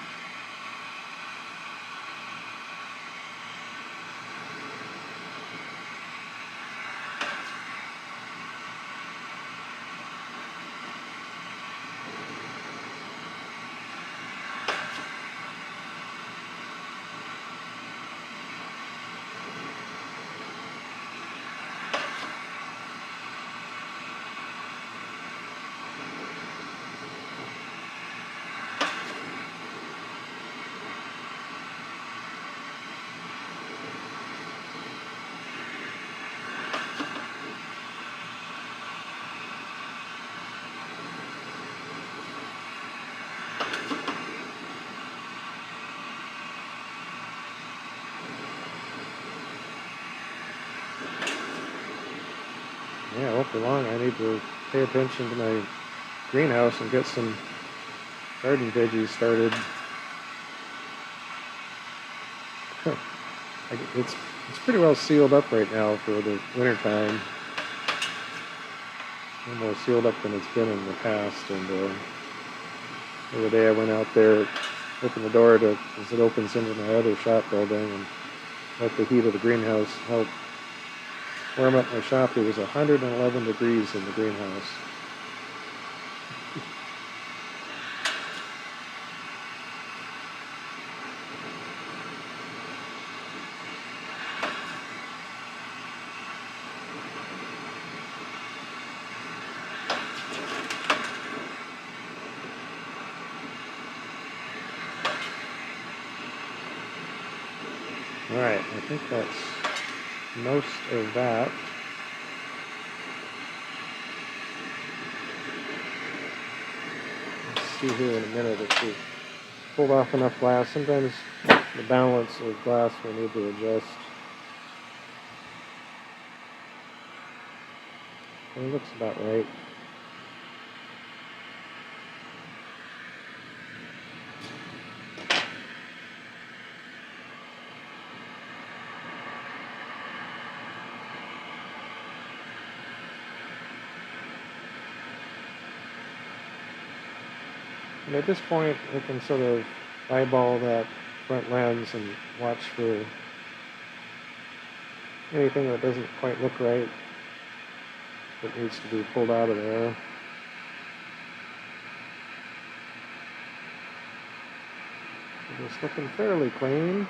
Yeah, all for long I need to pay attention to my greenhouse and get some garden veggies started. It's pretty well sealed up right now for the winter time. More sealed up than it's been in the past. And the other day I went out there, opened the door as it opens into my other shop building, and let the heat of the greenhouse help warm up my shop. It was 111 degrees in the greenhouse. Alright, I think that's most of that. Let's see here in a minute if we've pulled off enough glass. Sometimes the balance of glass will need to adjust. It looks about right. And at this point, I can sort of eyeball that front lens and watch for anything that doesn't quite look right that needs to be pulled out of there. It's looking fairly clean.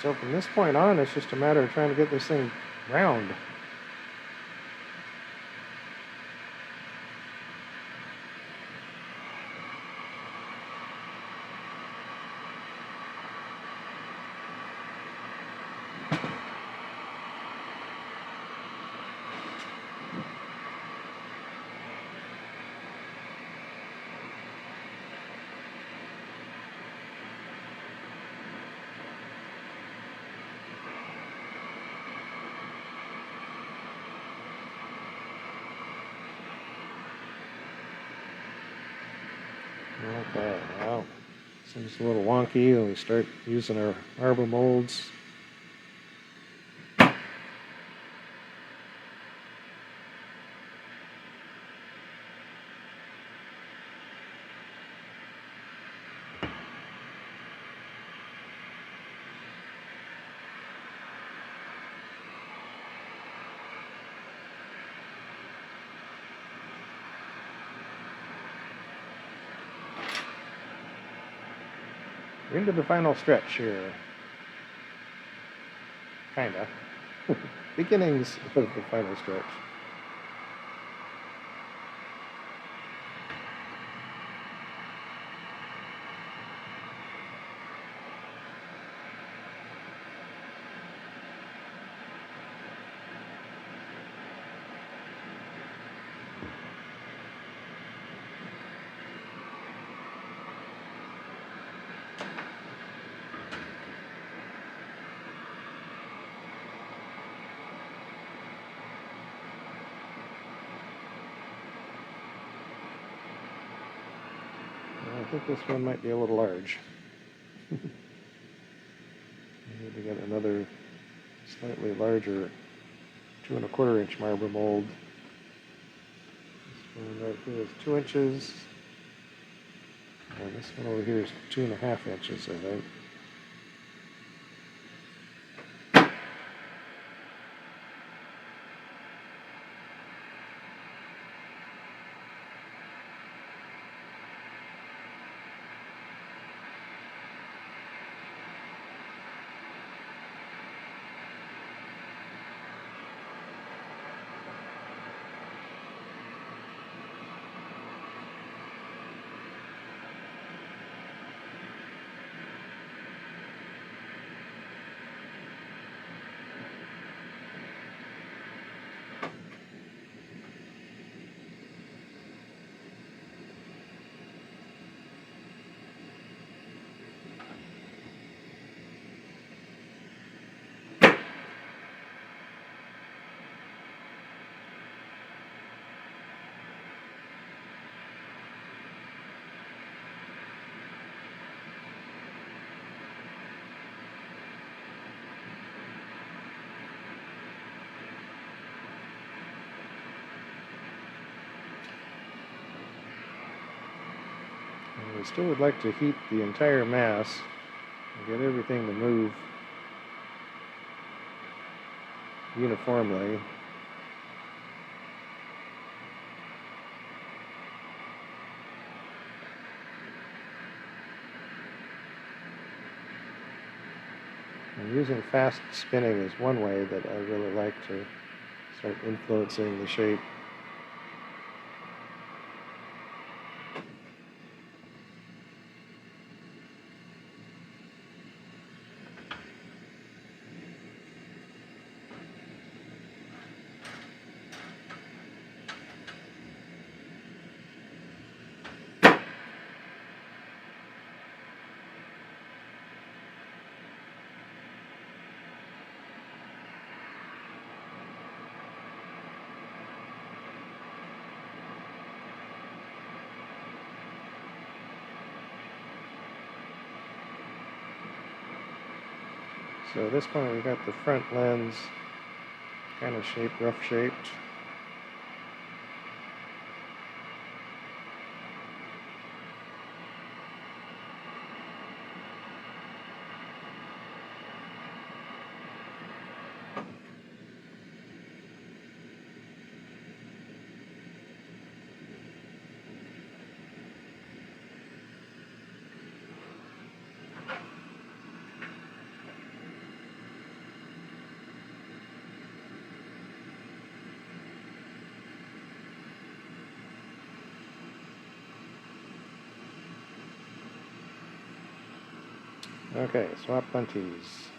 So from this point on, it's just a matter of trying to get this thing round. Okay, well, seems a little wonky when we start using our arbor molds. We're into the final stretch here. Kinda. Beginnings of the final stretch. think this one might be a little large. I need to get another slightly larger 2¼ inch marble mold. This one right here is 2 inches. And this one over here is 2½ inches, I think. I still would like to heat the entire mass and get everything to move uniformly. And using fast spinning is one way that I really like to start influencing the shape. So at this point we've got the front lens kind of shaped, rough shaped. Okay, swap bunties.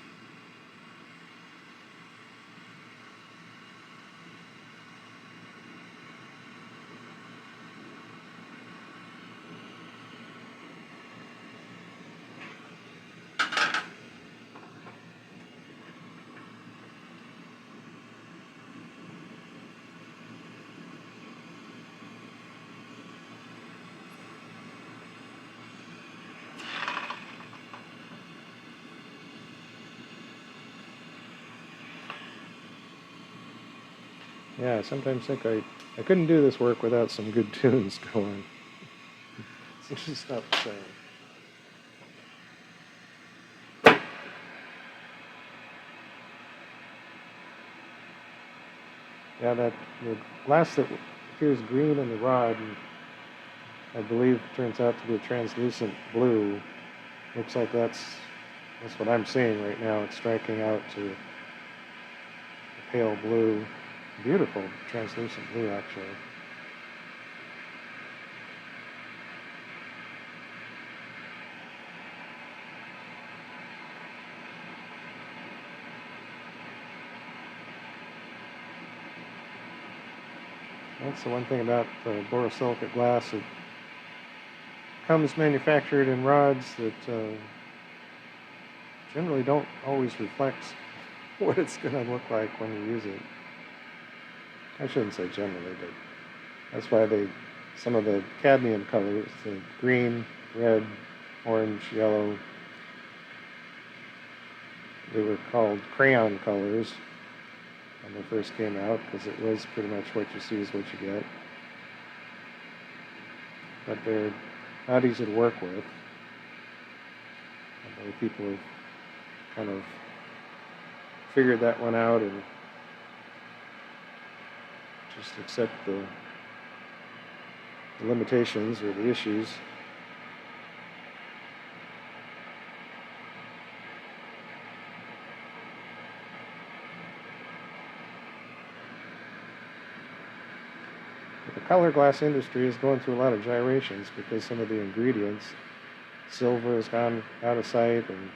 Yeah, I sometimes think I couldn't do this work without some good tunes going. It's just not the same. Yeah, the glass that appears green in the rod, and I believe turns out to be a translucent blue. Looks like that's what I'm seeing right now. It's striking out to a pale blue. Beautiful translucent blue, actually. That's the one thing about the borosilicate glass. It comes manufactured in rods that generally don't always reflect what it's going to look like when you use it. I shouldn't say generally, but that's why some of the cadmium colors, the green, red, orange, yellow. They were called crayon colors when they first came out because it was pretty much what you see is what you get. But they're not easy to work with. And people have kind of figured that one out and just accept the limitations or the issues. But the color glass industry is going through a lot of gyrations because some of the ingredients, silver has gone out of sight and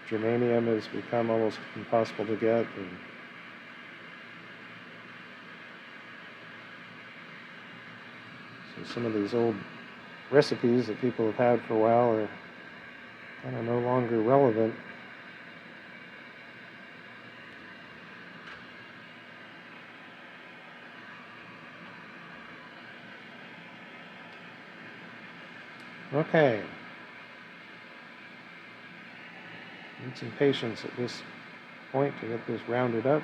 germanium has become almost impossible to get. And so some of these old recipes that people have had for a while are kind of no longer relevant. Okay. Need some patience at this point to get this rounded up.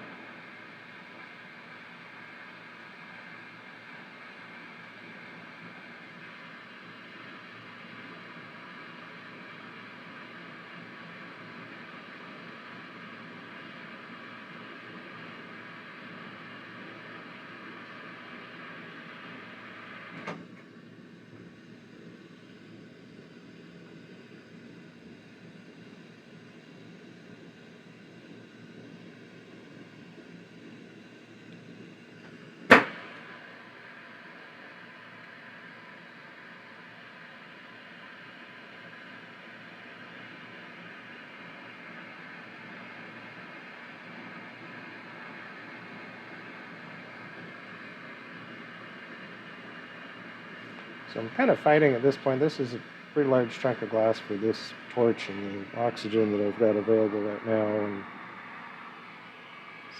So I'm kind of fighting at this point. This is a pretty large chunk of glass for this torch and the oxygen that I've got available right now. And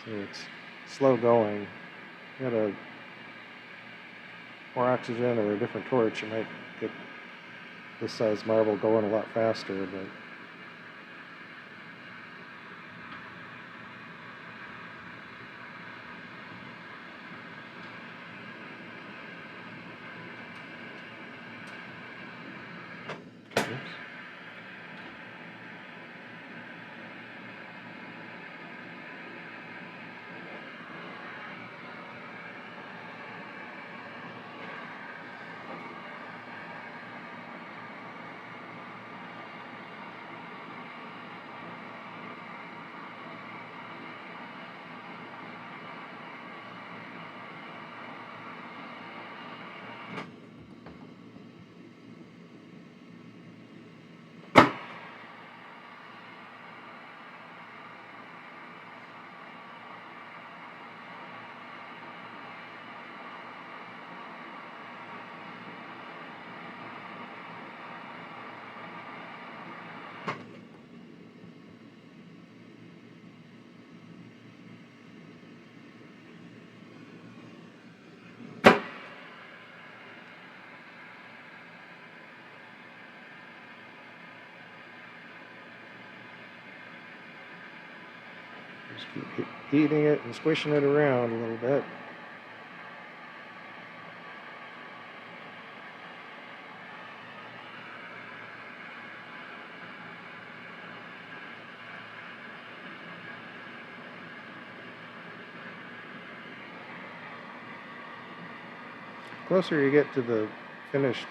so it's slow going. If you had a more oxygen or a different torch, you might get this size marble going a lot faster, but just keep heating it and squishing it around a little bit. The closer you get to the finished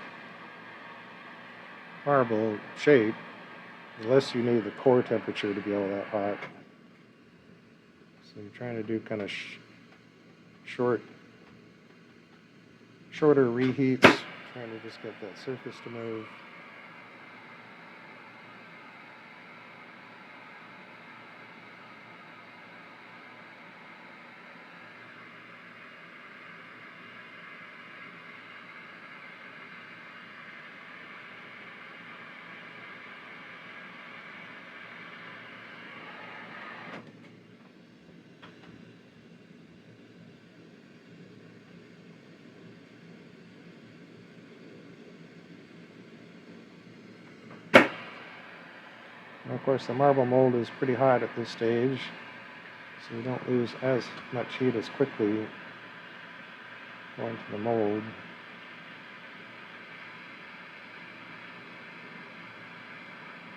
marble shape, the less you need the core temperature to be all that hot. So you're trying to do kind of shorter reheats, trying to just get that surface to move. And of course, the marble mold is pretty hot at this stage, so you don't lose as much heat as quickly going to the mold.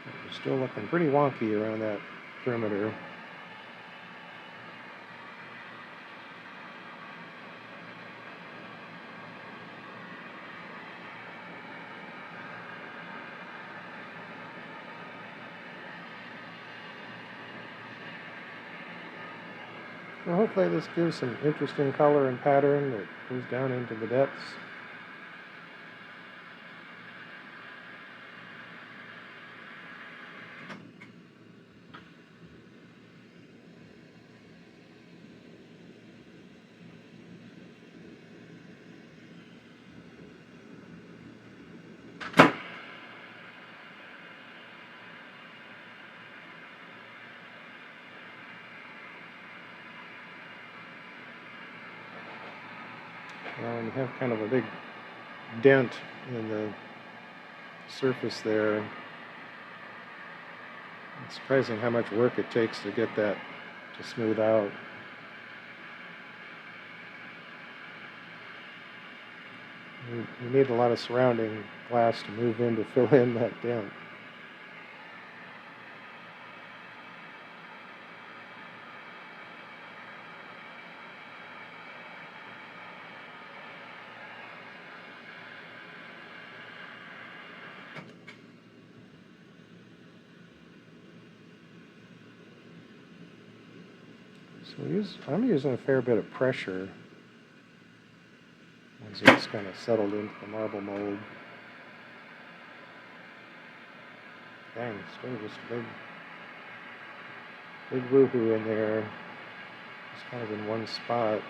But you're still looking pretty wonky around that perimeter. Well, hopefully this gives some interesting color and pattern that goes down into the depths. And you have kind of a big dent in the surface there. It's surprising how much work it takes to get that to smooth out. You need a lot of surrounding glass to move in to fill in that dent. So I'm using a fair bit of pressure as it's kind of settled into the marble mold. Dang, still just a big woohoo in there. Just kind of in one spot.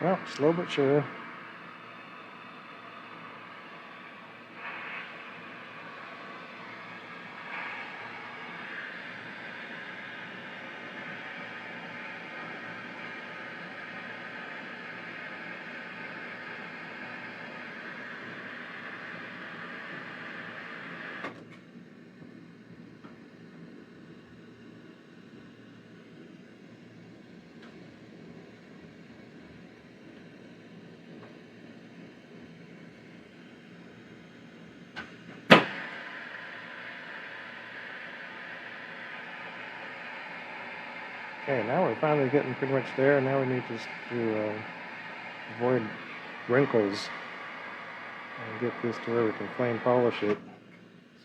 Well, slow but sure. Okay, now we're finally getting pretty much there. Now we need just to avoid wrinkles and get this to where we can flame polish it.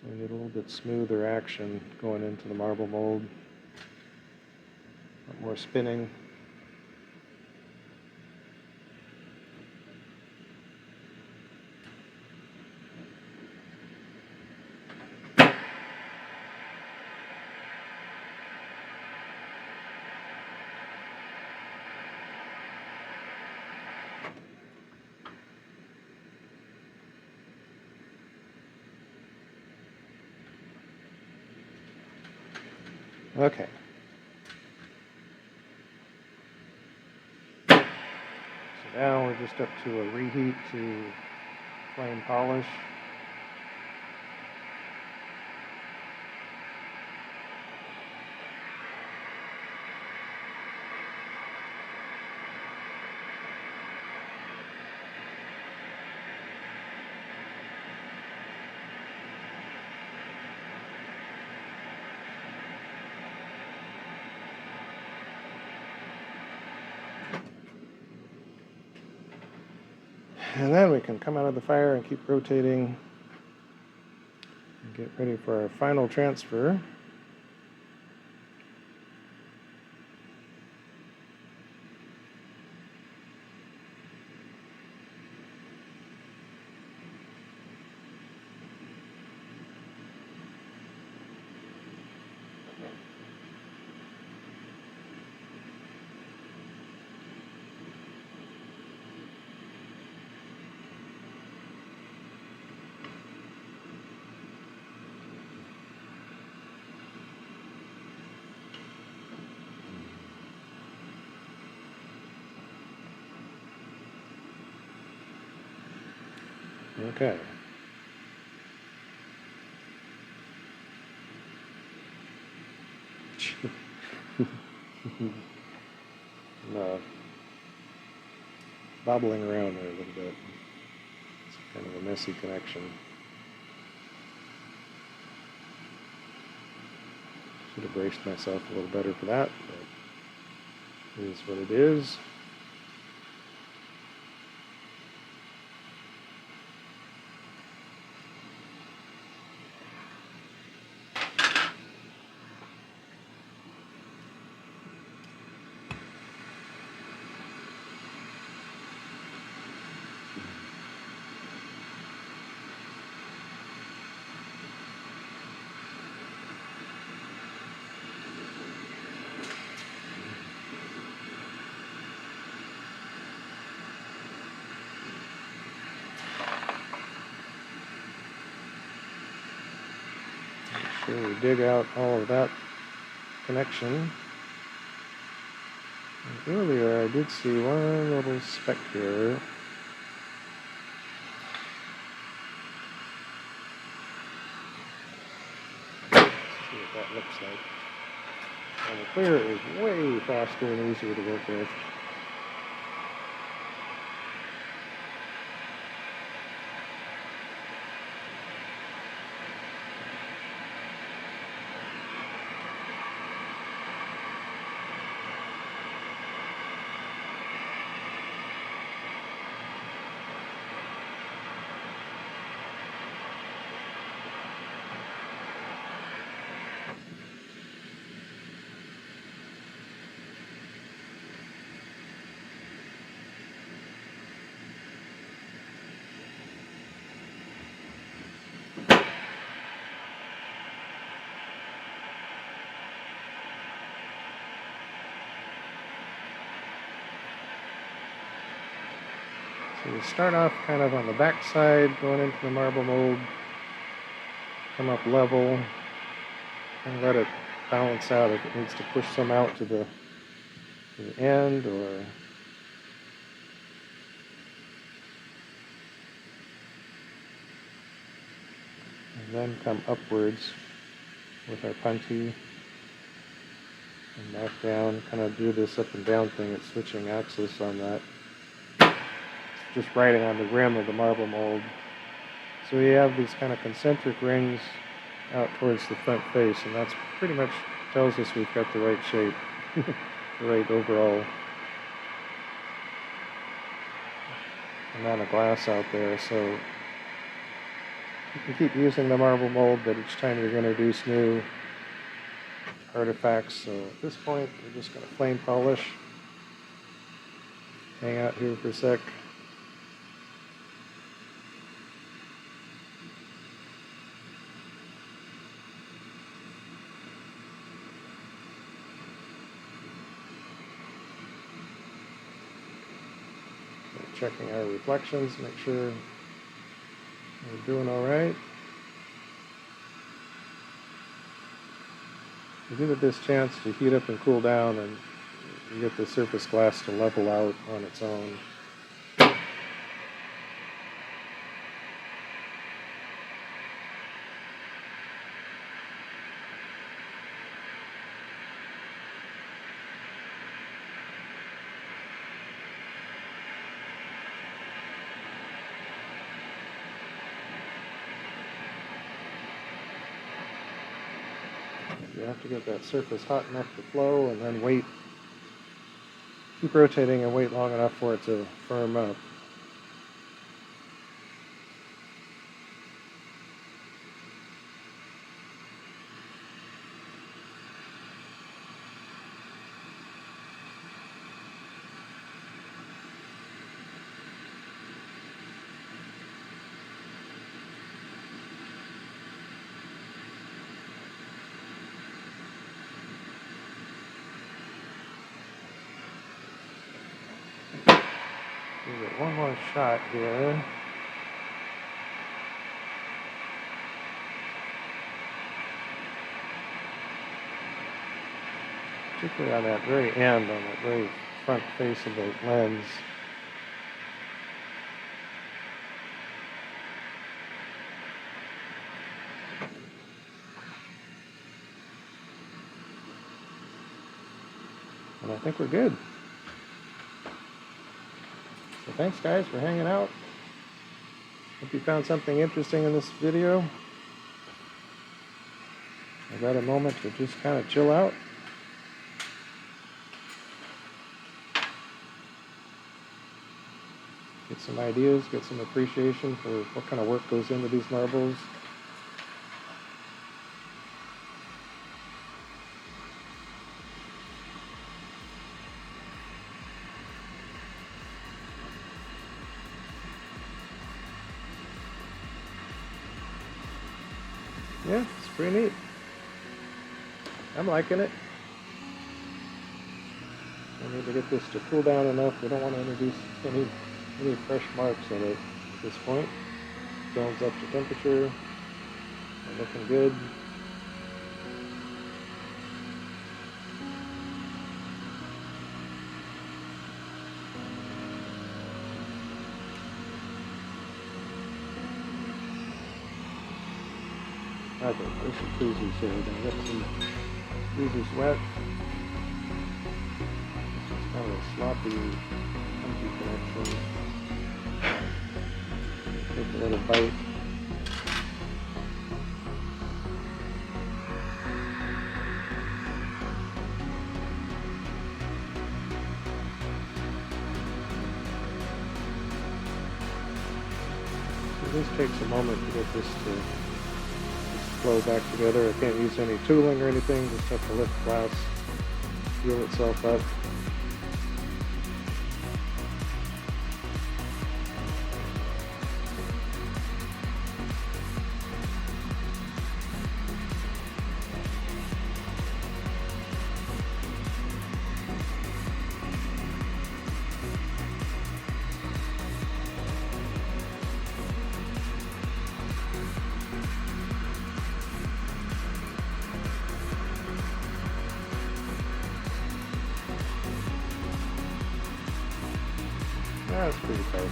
So we need a little bit smoother action going into the marble mold. A lot more spinning. Okay. So now we're just up to a reheat to flame polish. And then we can come out of the fire and keep rotating and get ready for our final transfer. Okay. No. Bobbling around there a little bit. It's kind of a messy connection. Should have braced myself a little better for that, but it is what it is. Make sure we dig out all of that connection. And earlier I did see one little speck here. Let's see what that looks like. And the clear is way faster and easier to work with. So we start off kind of on the back side, going into the marble mold, come up level, and let it balance out if it needs to push some out to the end, or and then come upwards with our puntee and back down, kind of do this up and down thing. It's switching axis on that. Just riding on the rim of the marble mold. So we have these kind of concentric rings out towards the front face, and that's pretty much tells us we've got the right shape, the right overall amount of glass out there. So you can keep using the marble mold, but each time you're going to introduce new artifacts. So at this point, we're just going to flame polish, hang out here for a sec. Checking our reflections, make sure we're doing all right. You give it this chance to heat up and cool down, and you get the surface glass to level out on its own. have to get that surface hot enough to flow and then wait, keep rotating and wait long enough for it to firm up. Give it one more shot here. Particularly on that very end, on that very front face of the lens. And I think we're good. So thanks guys for hanging out. Hope you found something interesting in this video. I got a moment to just kind of chill out. Get some ideas, get some appreciation for what kind of work goes into these marbles. Yeah, it's pretty neat. I'm liking it. I need to get this to cool down enough. We don't want to introduce any fresh marks in it at this point. Film's up to temperature. They're looking good. Okay, there's some tweezers here. We're gonna get some tweezers wet. This is kind of a sloppy, funky connection. Take a little bite. So this takes a moment to get this to flow back together. I can't use any tooling or anything, just have to let the glass heal itself up. That's pretty close.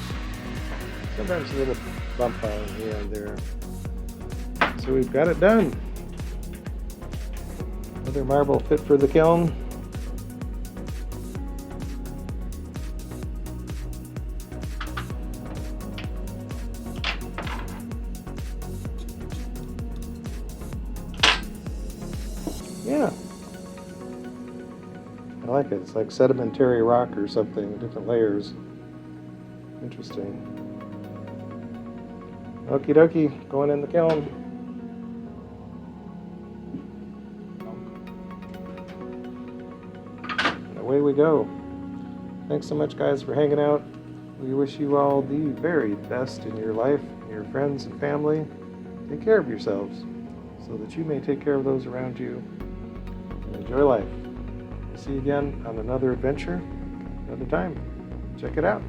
Sometimes a little bump out here and there. So we've got it done. Another marble fit for the kiln. Yeah. I like it. It's like sedimentary rock or something, different layers. Interesting. Okie dokie, going in the kiln. And away we go. Thanks so much guys for hanging out. We wish you all the very best in your life, your friends and family. Take care of yourselves so that you may take care of those around you and enjoy life. We'll see you again on another adventure, another time. Check it out.